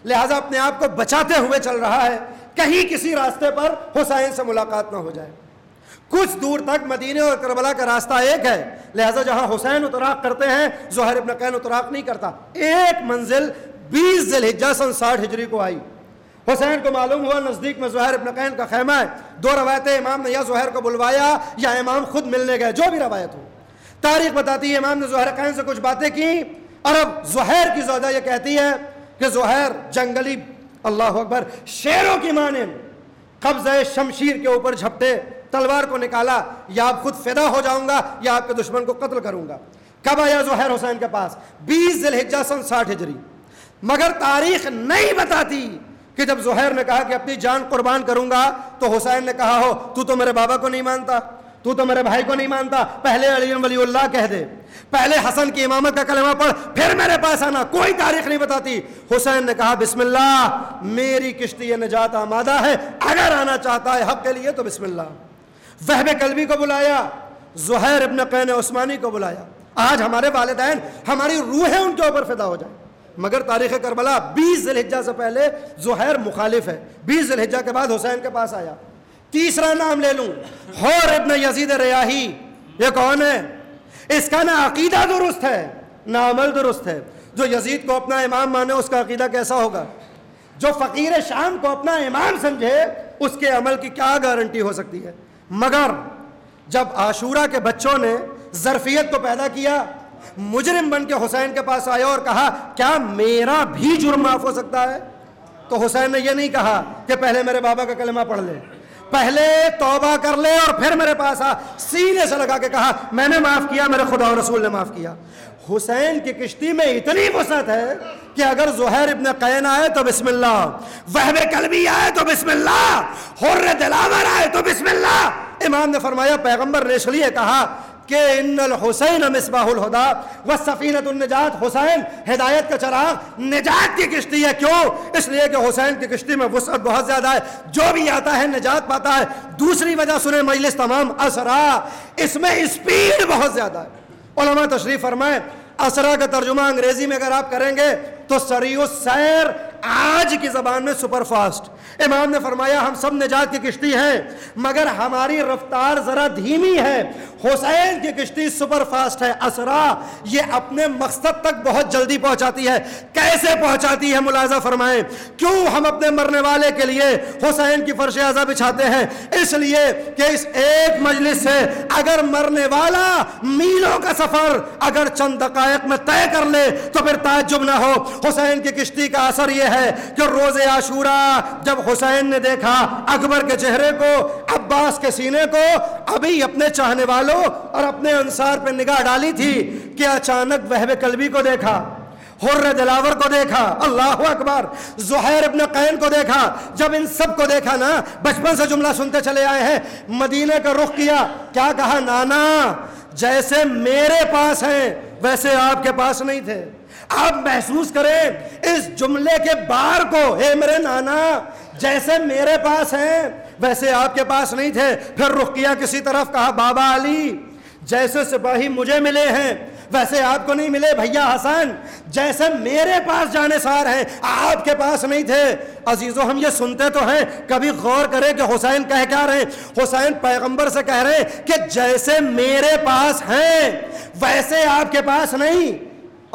لہٰذا اپنے آپ کو بچاتے ہوئے چل رہا ہے، کہیں کسی راستے پر حسین سے ملاقات نہ ہو جائے۔ کچھ دور تک مدینے اور کربلا کا راستہ ایک ہے، لہٰذا جہاں حسین اتراق کرتے ہیں زہیر ابن قین اتراق نہیں کرتا۔ ایک منزل 20 ذی الحجہ سن 60 ہجری کو آئی، حسین کو معلوم ہوا نزدیک میں زہیر ابن قین کا خیمہ ہے۔ 2 روایتیں، امام نے یا زہیر کو بلوایا یا امام خود ملنے گئے، جو بھی روایت ہو۔ تاریخ بتاتی ہے امام نے زہیر قین سے کچھ باتیں کی اور اب زہیر کی زوجہ یہ کہتی ہے کہ زہیر جنگلی، اللہ اکبر، شیروں کی مانند قبضہ شمشیر کے اوپر جھپٹے، تلوار کو نکالا، یا آپ خود فدا ہو جاؤں گا یا آپ کے دشمن کو قتل کروں گا۔ کب آیا زہیر حسین کے پاس؟ 20 ذی الحجہ سن 60 ہجری۔ مگر تاریخ نہیں بتاتی کہ جب زہیر نے کہا کہ اپنی جان قربان کروں گا تو حسین نے کہا ہو تو تو میرے بابا کو نہیں مانتا، تو تو میرے بھائی کو نہیں مانتا، پہلے علی ولی اللہ کہہ دے، پہلے حسن کی امامت کا کلمہ پڑھ پھر میرے پاس آنا۔ کوئی تاریخ نہیں بتاتی۔ حسین نے کہا بسم اللہ، میری کشتی نجات آمادہ ہے، اگر آنا چاہتا ہے حق کے لیے تو بسم اللہ۔ وہب کلبی کو بلایا، زہیر ابن قین عثمانی کو بلایا۔ آج ہمارے والدین، ہماری روحیں ان کے اوپر فدا ہو جائیں، مگر تاریخ کربلا 20 ذی الحجہ سے پہلے زہیر مخالف ہے، 20 ذی الحجہ کے بعد حسین کے پاس آیا۔ تیسرا نام لے لوں، حور ابن یزید ریاحی۔ یہ کون ہے؟ اس کا نہ عقیدہ درست ہے نہ عمل درست ہے. جو یزید کو اپنا امام مانے اس کا عقیدہ کیسا ہوگا؟ جو فقیر شام کو اپنا امام سمجھے اس کے عمل کی کیا گارنٹی ہو سکتی ہے؟ مگر جب عاشورہ کے بچوں نے ظرفیت کو پیدا کیا، مجرم بن کے حسین کے پاس آیا اور کہا کیا میرا بھی جرم معاف ہو سکتا ہے؟ تو حسین نے یہ نہیں کہا کہ پہلے میرے بابا کا کلمہ پڑھ لے، پہلے توبہ کر لے اور پھر میرے پاس آ. سینے سے لگا کے کہا میں نے معاف کیا، میرے خدا و رسول نے معاف کیا. حسین کی کشتی میں اتنی وسعت ہے کہ اگر زہیر ابن قین آئے تو بسم اللہ، وہب کلبی آئے تو بسم اللہ، حر دلاور آئے تو بسم اللہ. امام نے فرمایا، پیغمبر نے اس لیے کہا کہ ان الحسین مصباح الہدی والسفینۃ النجات، حسین ہدایت کا چراغ، نجات کی کشتی ہے. کیوں؟ اس لیے کہ حسین کی کشتی میں وسعت بہت زیادہ ہے، جو بھی آتا ہے نجات پاتا ہے. دوسری وجہ سنیں مجلس تمام، اسرا، اس میں اسپیڈ بہت زیادہ ہے. علماء تشریف فرمائیں اسرا کا ترجمہ انگریزی میں اگر آپ کریں گے تو سریع السیر، آج کی زبان میں سپر فاسٹ. امام نے فرمایا ہم سب نجات کی کشتی ہیں مگر ہماری رفتار ذرا دھیمی ہے. حسین کی کشتی سپر فاسٹ ہے. اسرا یہ اپنے مقصد تک بہت جلدی پہنچاتی ہے. کیسے پہنچاتی ہے ملاحظہ فرمائیں. کیوں ہم اپنے مرنے والے کے لیے حسین کی فرش عزا بچھاتے ہیں؟ اس لیے کہ اس ایک مجلس سے اگر مرنے والا میلوں کا سفر اگر چند دقائق میں طے کر لے تو پھر تعجب نہ ہو. حسین کی کشتی کا اثر یہ ہے کہ روز عاشوراء جب حسین نے دیکھا اکبر کے چہرے کو، عباس کے سینے کو، ابھی اپنے چاہنے والوں اور اپنے انصار پہ نگاہ ڈالی تھی کہ اچانک وہب کلبی کو دیکھا، حر دلاور کو دیکھا، اللہ اکبر، زہیر ابن قین کو دیکھا. جب ان سب کو دیکھا نا، بچپن سے جملہ سنتے چلے آئے ہیں، مدینے کا رخ کیا. کیا کہا؟ نانا جیسے میرے پاس ہیں ویسے آپ کے پاس نہیں تھے. آپ محسوس کریں اس جملے کے بار کو، اے میرے نانا جیسے میرے پاس ہیں ویسے آپ کے پاس نہیں تھے. پھر رخ کیا کسی طرف، کہا بابا علی جیسے سپاہی مجھے ملے ہیں ویسے آپ کو نہیں ملے. بھیا حسن جیسے میرے پاس جانثار ہیں آپ کے پاس نہیں تھے. عزیزو ہم یہ سنتے تو ہیں، کبھی غور کریں کہ حسین کہہ کیا رہے ہیں. حسین پیغمبر سے کہہ رہے ہیں کہ جیسے میرے پاس ہیں ویسے آپ کے پاس نہیں.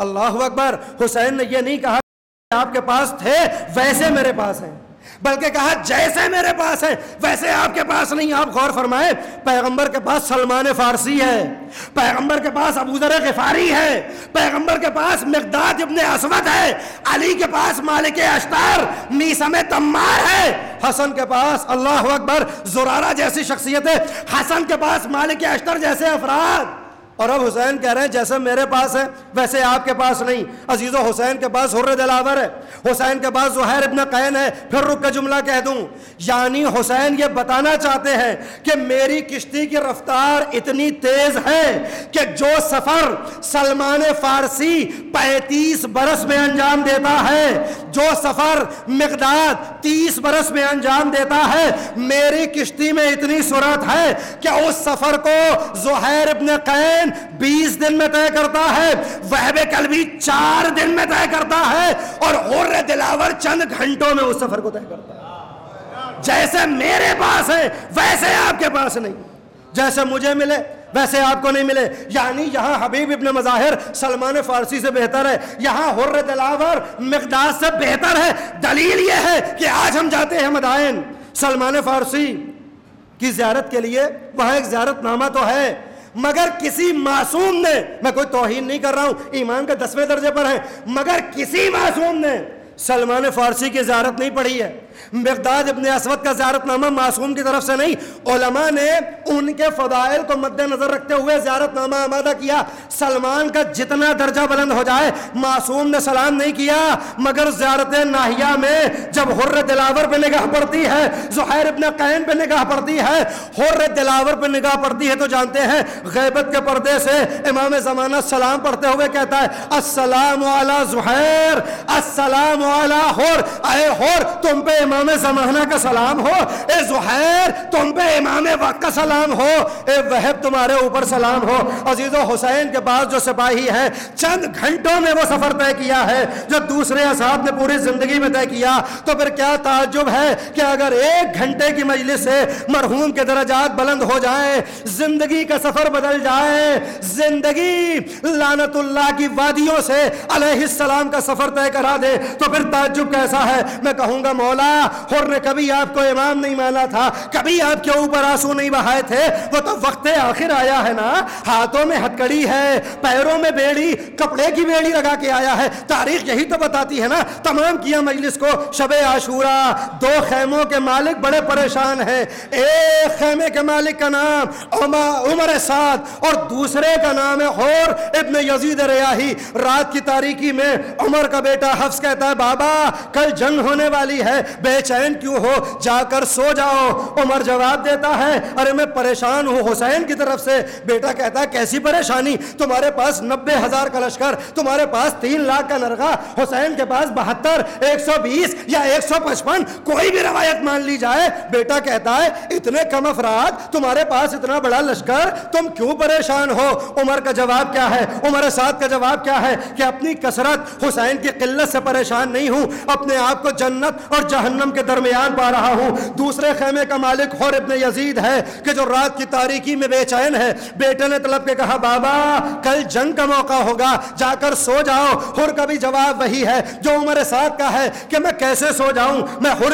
اللہ اکبر. حسین نے یہ نہیں کہا کہ آپ کے پاس تھے ویسے میرے پاس ہیں، بلکہ کہا جیسے میرے پاس ہے ویسے آپ کے پاس نہیں. آپ غور فرمائیں، پیغمبر کے پاس سلمان فارسی ہے، پیغمبر کے پاس ابو ذر غفاری ہے، پیغمبر کے پاس مقداد ابن اسود ہے، علی کے پاس مالک اشتر میثم تمار ہے، حسن کے پاس اللہ اکبر زرارہ جیسی شخصیت ہے، حسن کے پاس مالک اشتر جیسے افراد. اور اب حسین کہہ رہے ہیں جیسے میرے پاس ہے ویسے آپ کے پاس نہیں. عزیزو حسین کے پاس حر دلاور ہے، حسین کے پاس زہیر ابن قین ہے. پھر رک کا جملہ کہہ دوں، یعنی حسین یہ بتانا چاہتے ہیں کہ میری کشتی کی رفتار اتنی تیز ہے کہ جو سفر سلمان فارسی 35 برس میں انجام دیتا ہے، جو سفر مقداد 30 برس میں انجام دیتا ہے، میری کشتی میں اتنی سرعت ہے کہ اس سفر کو زہیر ابن قین 20 دن میں طے کرتا ہے، وہب کلبی 4 دن میں طے کرتا ہے، اور حر دلاور چند گھنٹوں میں اس سفر کو طے کرتا ہے. جیسے میرے پاس ہے ویسے آپ کے پاس نہیں، جیسے مجھے ملے ویسے آپ کو نہیں ملے. یعنی یہاں حبیب ابن مظاہر سلمان فارسی سے بہتر ہے، یہاں حر دلاور مقداد سے بہتر ہے. دلیل یہ ہے کہ آج ہم جاتے ہیں مدائن سلمان فارسی کی زیارت کے لیے، وہاں ایک زیارت نامہ تو ہے، مگر کسی معصوم نے، میں کوئی توہین نہیں کر رہا ہوں، ایمان کے 10ویں درجے پر ہے، مگر کسی معصوم نے سلمان فارسی کی زیارت نہیں پڑھی ہے. مقداد ابن اسود کا زیارت نامہ معصوم کی طرف سے نہیں، علماء نے ان کے فضائل کو مد نظر رکھتے ہوئے زیارت نامہ آمادہ کیا. سلمان کا جتنا درجہ بلند ہو جائے معصوم نے سلام نہیں کیا، مگر زیارت ناہیہ میں جب حر دلاور پہ نگاہ پڑتی ہے، زہیر ابن قین پہ نگاہ پڑتی ہے، حر دلاور پہ نگاہ پڑتی ہے، تو جانتے ہیں غیبت کے پردے سے امام زمانہ سلام پڑھتے ہوئے کہتا ہے السلام علی زہیر السلام علی حر. اے حر تم پہ امام زمانہ کا سلام ہو، اے زہیر تم پہ امام امام وقت کا سلام ہو، اے وہب تمہارے اوپر سلام ہو۔ عزیز و حسین کے پاس جو سپاہی ہیں چند گھنٹوں میں وہ سفر طے کیا ہے جو دوسرے اصحاب نے پوری زندگی میں طے کیا، تو پھر کیا تعجب ہے کہ اگر 1 گھنٹے کی مجلس سے مرحوم کے درجات بلند ہو جائیں، زندگی کا سفر بدل جائے، زندگی لعنت اللہ کی وادیوں سے علیہ السلام کا سفر طے کرا دے، تو پھر تعجب کیسا ہے؟ میں کہوں گا مولا حر نے کبھی آپ کو امام نہیں مانا تھا، کبھی آپ کے اوپر آنسو نہیں بہائے تھے، وہ تو وقت آخر آیا ہے نا، ہاتھوں میں ہتکڑی ہے، پیروں میں بیڑی، کپڑے کی بیڑی لگا کے آیا ہے۔ تاریخ یہی تو بتاتی ہے نا۔ تمام کیا مجلس کو شب عاشوراء، 2 خیموں کے مالک بڑے پریشان ہیں، ایک خیمے کے مالک کا نام عمر سعد اور دوسرے کا نام ہے حور ابن یزید ریاحی۔ رات کی تاریکی میں عمر کا بیٹا حفص کہتا ہے بابا کل جنگ ہونے والی ہے، بے چین کیوں ہو، جا کر سو جاؤ۔ عمر جواب دیتا ہے ارے میں پریشان ہوں حسین کی طرف سے۔ بیٹا کہتا ہے کیسی پریشانی؟ تمہارے پاس 90,000 کا لشکر، تمہارے پاس 3 لاکھ کا نرغہ، حسین کے پاس 72، 120 یا 155، کوئی بھی روایت مان لی جائے۔ بیٹا کہتا ہے اتنے کم افراد، تمہارے پاس اتنا بڑا لشکر، تم کیوں پریشان ہو؟ عمر کا جواب کیا ہے؟ عمر سعد کا جواب کیا ہے کہ اپنی کثرت، حسین کی قلت سے پریشان نہیں ہوں، اپنے آپ کو جنت اور جہنم کے درمیان پا رہا ہوں۔ دوسرے خیمے کا مالک حور ابن یزید ہے کہ جو رات کی تاریکی میں بے چین ہے۔ بیٹے نے طلب کے کہا بابا کل جنگ کا موقع ہوگا، جا کر سو جاؤ۔ حر کا بھی جواب وہی ہے جو عمر سعد کا ہے کہ میں کیسے سو جاؤں، میں حر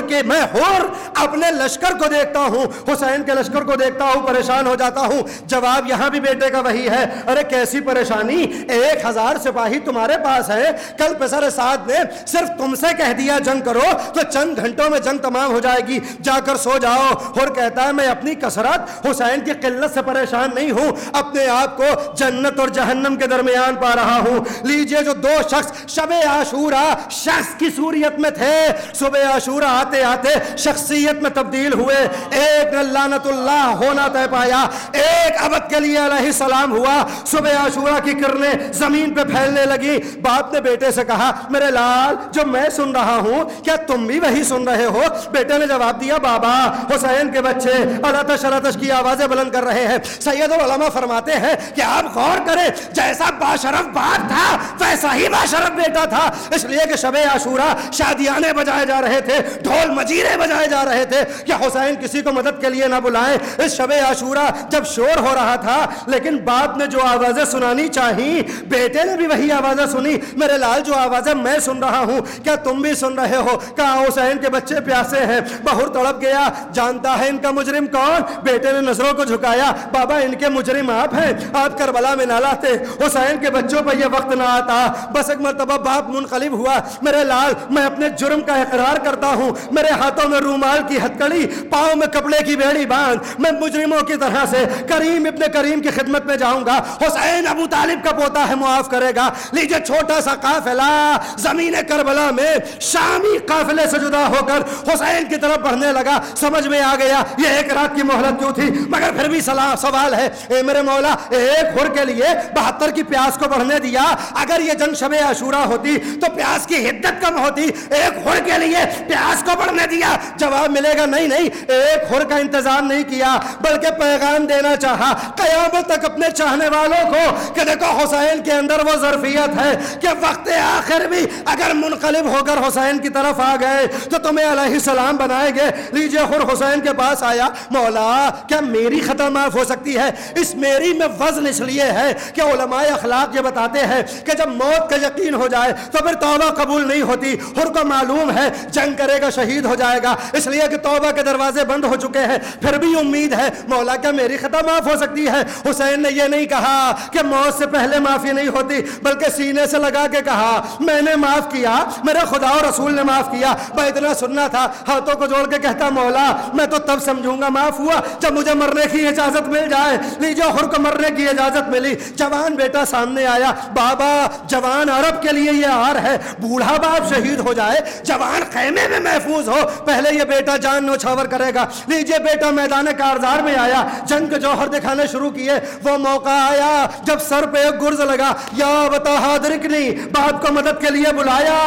اپنے لشکر کو دیکھتا ہوں، حسین کے لشکر کو دیکھتا ہوں، پریشان ہو جاتا ہوں۔ جواب یہاں بھی بیٹے کا وہی ہے، ارے کیسی پریشانی، 1000 سپاہی تمہارے پاس ہے، کل پسر سعد نے صرف تم سے کہہ دیا جنگ کرو تو چند گھنٹوں میں جنگ تمام ہو جائے گی، جا کر سو جاؤ۔ حر کہتا ہے میں اپنی کثرت، حسین کی قلت سے پریشان نہیں ہوں، اپنے آپ کو جنت اور جہنم کے درمیان پا رہا ہوں۔ لیجئے جو 2 شخص شب عاشوراء شخص کی صورت میں تھے، صبح عاشوراء آتے آتے شخصیت میں تبدیل ہوئے، ایک نے لعنت اللہ ہونا طے پایا، ایک ابد کے لیے علیہ السلام ہوا۔ صبح عاشوراء کی کرنیں زمین پہ پھیلنے لگی۔ باپ نے بیٹے سے کہا میرے لال جو میں سن رہا ہوں کیا تم بھی وہی سن رہے ہو؟ بیٹے نے جواب دیا بابا حسین کے بچے الاتش الاتش کی آوازیں بلند کر رہے ہیں۔ سید العلماء فرماتے ہیں کہ آپ غور کریں، جیسا باشرف باپ تھا ویسا ہی باشرف بیٹا تھا، اس لیے کہ شب عاشوراء شادیانے بجائے جا رہے تھے، ڈھول مجیرے بجائے جا رہے تھے کہ حسین کسی کو مدد کے لیے نہ بلائیں۔ اس شب عاشوراء جب شور ہو رہا تھا لیکن باپ نے جو آوازیں سنانی چاہی بیٹے نے بھی وہی آوازیں سنی۔ میرے لال جو آوازیں میں سن رہا ہوں کیا تم بھی سن رہے ہو؟ کہا حسین کے بچے پیاسے ہیں۔ بہر تڑپ گیا، جانتا ہے ان کا مجرم کون؟ بیٹے نے نظروں کو جھکایا، بابا ان کے مجرم آپ ہیں، آپ کربلا میں نہ لاتے، حسین کے بچوں پر یہ وقت نہ آتا۔ بس ایک مرتبہ باپ منقلب ہوا، میرے لال میں اپنے جرم کا اقرار کرتا ہوں، میرے ہاتھوں میں رومال کی ہتکڑی، پاؤں میں کپڑے کی بیڑی باندھ میں مجرموں کی طرح سے کریم ابن کریم کی خدمت میں جاؤں گا، حسین ابو طالب کا پوتا ہے معاف کرے گا۔ لیجئے چھوٹا سا قافلہ زمین کربلا میں شامی قافلے سے جدا ہو کر حسین کی طرف بڑھنے لگا۔ سمجھ میں آ گیا یہ ایک رات کی مہلت کیوں تھی، مگر پھر بھی سوال ہے اے میرے مولا، ایک حر کے لیے 72 کی پیاس کو بڑھنے دیا، اگر یہ جنگ شب عاشوراء ہوتی تو پیاس کی حدت کم ہوتی، ایک حر کے لیے پیاس کو بڑھنے دیا۔ جواب ملے گا نہیں نہیں، ایک حر کا انتظام نہیں کیا بلکہ پیغام دینا چاہا قیامت تک اپنے چاہنے والوں کو کہ دیکھو حسین کے اندر وہ ظرفیت ہے کہ وقت آخر بھی اگر منقلب ہو کر حسین کی طرف آ گئے تو تمہیں علیہ السلام بنائیں گے۔ لیجئے حر حسین کے پاس آیا، مولا کیا میری خطا معاف ہو سکتی ہے؟ اس میری میں وزن اس لیے ہے کہ علماء اخلاق یہ بتاتے ہیں کہ جب موت کا یقین ہو جائے تو پھر توبہ قبول نہیں ہوتی۔ حر کو معلوم ہے جنگ کرے گا شہید ہو جائے گا، اس لیے کہ توبہ کے دروازے بند ہو چکے ہیں، پھر بھی امید ہے مولا کیا میری خطا معاف ہو سکتی ہے؟ حسین نے یہ نہیں کہا کہ موت سے پہلے معافی نہیں ہوتی، بلکہ سینے سے لگا کے کہا میں نے معاف کیا، میرے خدا اور رسول نے معاف کیا، میں اتنا سننا تھا۔ ہاتھوں کو جوڑ کے کہتا مولا میں تو تب سمجھوں گا معاف ہوا جب مجھے مرنے کی اجازت مل جائے۔ لیجو حر کو مرنے کی اجازت ملی، جوان بیٹا سامنے آیا، بابا جوان عرب کے لیے یہ آر ہے، بوڑھا باپ شہید ہو جائے جوان خیمے میں محفوظ ہو، پہلے یہ بیٹا جان نوچھاور کرے گا۔ لیجئے بیٹا میدان کارزار میں آیا، جنگ کے جوہر دکھانے شروع کیے۔ وہ موقع آیا جب سر پہ ایک گرز لگا، یا بتا حاضرکنی، باپ کو مدد کے لیے بلایا۔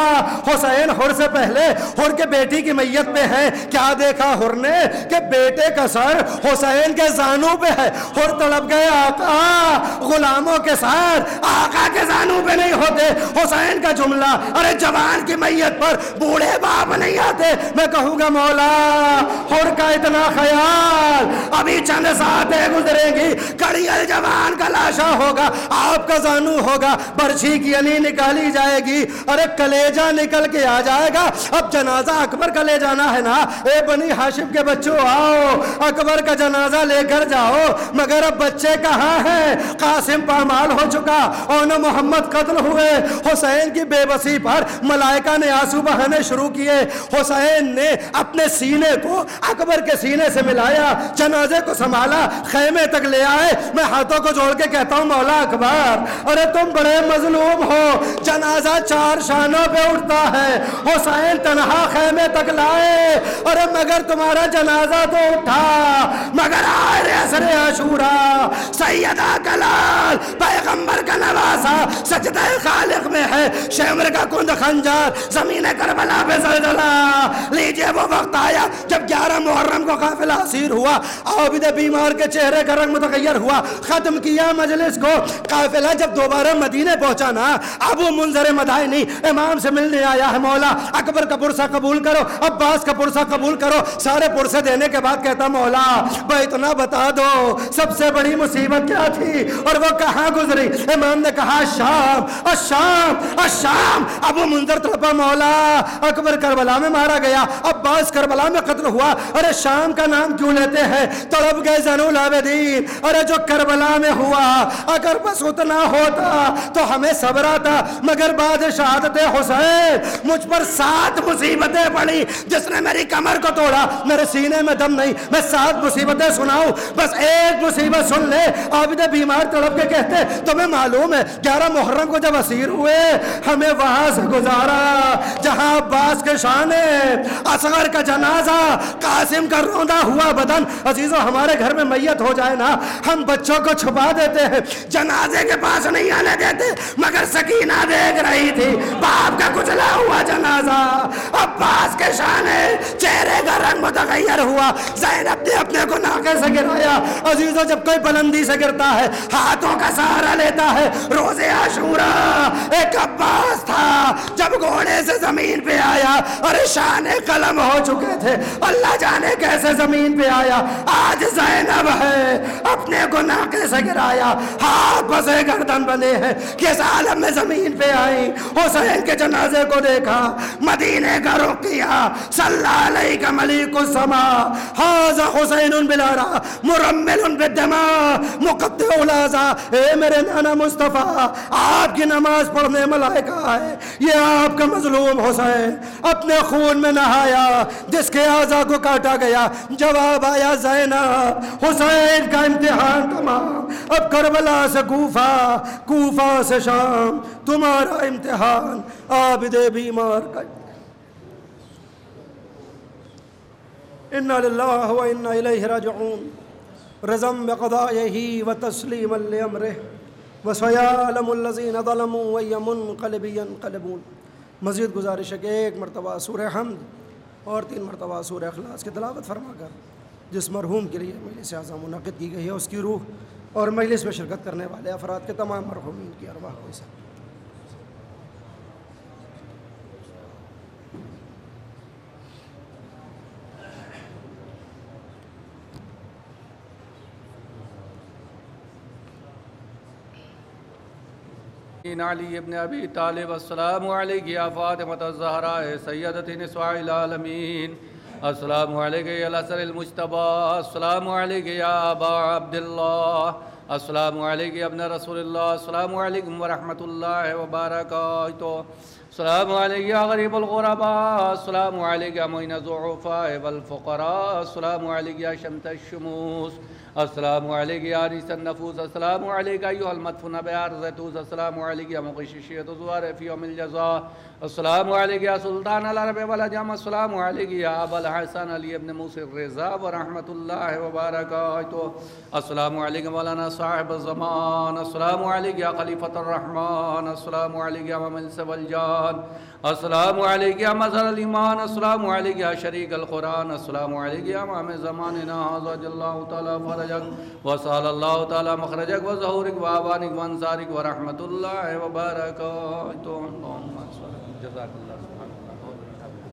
حسین حر سے پہلے حر کے بیٹی کی میت پہ ہے، کیا دیکھا حر نے کہ بیٹے کا کا سر حسین کے زانوں پہ ہے اور تڑپ گئے آقا غلاموں کے سر آقا کے زانوں پہ نہیں ہوتے. حسین کا جملہ ارے جوان کی میت پر بوڑھے باپ نہیں آتے. میں کہوں گا مولا اور کا اتنا خیال ابھی چند ساتیں گزریں گی کڑیل جوان کا لاشا ہوگا آپ کا زانو ہوگا برچھی کی علی نکالی جائے گی ارے کلیجہ نکل کے آ جائے گا. اب جنازہ اکبر کا لے جانا ہے نا اے بنی ہاشم کے بچوں آؤ اکبر کا جنازہ لے کر جاؤ مگر اب بچے کہاں ہیں؟ قاسم پامال ہو چکا اور نہ محمد قتل ہوئے. حسین کی بے بسی پر ملائکہ نے آنسو بہانے شروع کیے. حسین نے اپنے سینے کو اکبر کے سینے سے ملایا جنازے کو سنبھالا خیمے تک لے آئے. میں ہاتھوں کو جوڑ کے کہتا ہوں مولا اکبر ارے تم بڑے مظلوم ہو. جنازہ 4 شانوں پہ اٹھتا ہے حسین تنہا خیمے تک لائے ارے مگر تمہارا جنازہ تو اٹھا مگر آئے عصر عاشورا سیدہ کلال پیغمبر کا نواسا سجدہ خالق میں ہے شمر کا کند خنجر زمین کربلا پہ زلزلہ. لیجئے وہ وقت آیا جب 11 محرم کو قافلہ اسیر ہوا عابد بیمار کے چہرے کا رنگ متغیر ہوا. ختم کیا مجلس کو قافلہ جب دوبارہ مدینے پہنچا نا ابو منذر مدائنی امام سے ملنے آیا ہے مولا اکبر کا پرسہ قبول کرو عباس کا پرسہ قبول کرو. سارے پرسے دینے کے بعد کہتا مولا اتنا بتا دو سب سے بڑی مصیبت کیا تھی اور وہ کہاں گزری؟ امام نے کہا الشام الشام الشام. ابو منذر تڑپا مولا اکبر کربلا میں مارا گیا عباس کربلا میں قتل ہوا ارے شام کا نام کیوں لیتے ہیں؟ تڑپ گئے زین العابدین ارے جو کربلا میں ہوا اگر بس اتنا ہوتا تو ہمیں صبر آتا مگر بعد شہادت حسین مجھ پر 7 مصیبتیں پڑی. جس نے میری کمر کو توڑا میرے سینے میں دم نہیں میں 7 مصیبتیں سناؤں بس ایک مصیبت سن لے. عابد بیمار تڑپ کے کہتے تمہیں معلوم ہے 11 محرم کو جب اسیر ہوئے ہمیں وہاں سے گزارا جہاں عباس کے شانے اصغر کا جنازہ قاسم کا روندا ہوا بدن. عزیزو ہمارے گھر میں میت ہو جائے نا ہم بچوں کو چھپا دیتے ہیں جنازے کے پاس نہیں آنے دیتے مگر سکینہ دیکھ رہی تھی باپ کا کچلا ہوا جنازہ عباس کے شانے چہرے کا رنگ متغیر ہوا. زینب نے اپنے کو ناکے سے گرایا. عزیزو جب کوئی بلندی سے گرتا ہے ہاتھوں کا سہارا لیتا ہے. روزے عاشورا ایک عباس تھا جب گھوڑے سے زمین پہ آیا اور شان قلم ہو چکے تھے اللہ جانے کیسے زمین پہ آیا. آج زینب ہے اپنے کو ناکے سے گرایا ہاتھ بسے گردن بنے ہیں کس عالم میں زمین پہ آئی. حسین کے جنازے کو دیکھا مدینے کا رخ کیا صلی علیہ کا ملیک السماء ھذا حسین بلارا مرمل بالدماء مقطع الازا. اے میرے نانا مصطفیٰ آپ کی نماز پڑھنے ملائکہ آئے یہ آپ کا مظلوم حسین اپنے خون میں نہایا جس کے اعضاء کو کاٹا گیا. جواب آیا زینب حسین کا امتحان تمام اب کربلا سے کوفہ کوفہ سے شام تمہارا امتحان عابد بیمار کا. انا للہ و انا الیہ راجعون رضم بقضائہ و تسلیما لامرہ وسیعلم الذین ظلموا وای منقلب ینقلبون. مزید گزارش ہے کہ 1 مرتبہ سورہ حمد اور 3 مرتبہ سورہ اخلاص کی تلاوت فرما کر جس مرحوم کے لیے مجلس اعظم منعقد کی گئی ہے اس کی روح اور مجلس میں شرکت کرنے والے افراد کے تمام مرحومین کی ارواح کو حساب. علی ابن ابی طالب السلام علیک یا فاطمۃ الزہراء سیدۃ نساء العالمین السلام علیک یا الحسن المجتبی السلام علیک یا ابا عبداللہ السلام علیک یا ابن رسول اللہ السلام علیکم ورحمۃ اللہ وبرکاتہ السلام علیک یا غریب الغرباء السلام علیک یا معین الضعفاء والفقراء السلام علیک یا شمس الشموس السلام علیک یا انیس النفوس السلام علیک ایھا المدفون بارض طوس السلام علیک یا مغش الشیعۃ الزوار فی یوم الجزاء السلام علیک یا سلطان العرب والعجم السلام علیک یا ابا الحسن علی ابن موسی الرضا ورحمۃ اللہ وبرکاتہ السلام علیک مولانا صاحب الزمان السلام علیک یا خلیفۃ الرحمن السلام علیک یا مملس والجان السلام علیک یا مظہر الایمان السلام علیک یا شریک القرآن السلام علیک یا امام زماننا ھذا جل اللہ تعالی فرجک وصلی اللہ تعالی مخرجک وظہورک وآبانک وانصارک ورحمۃ اللہ وبرکاتہ جزاک اللہ.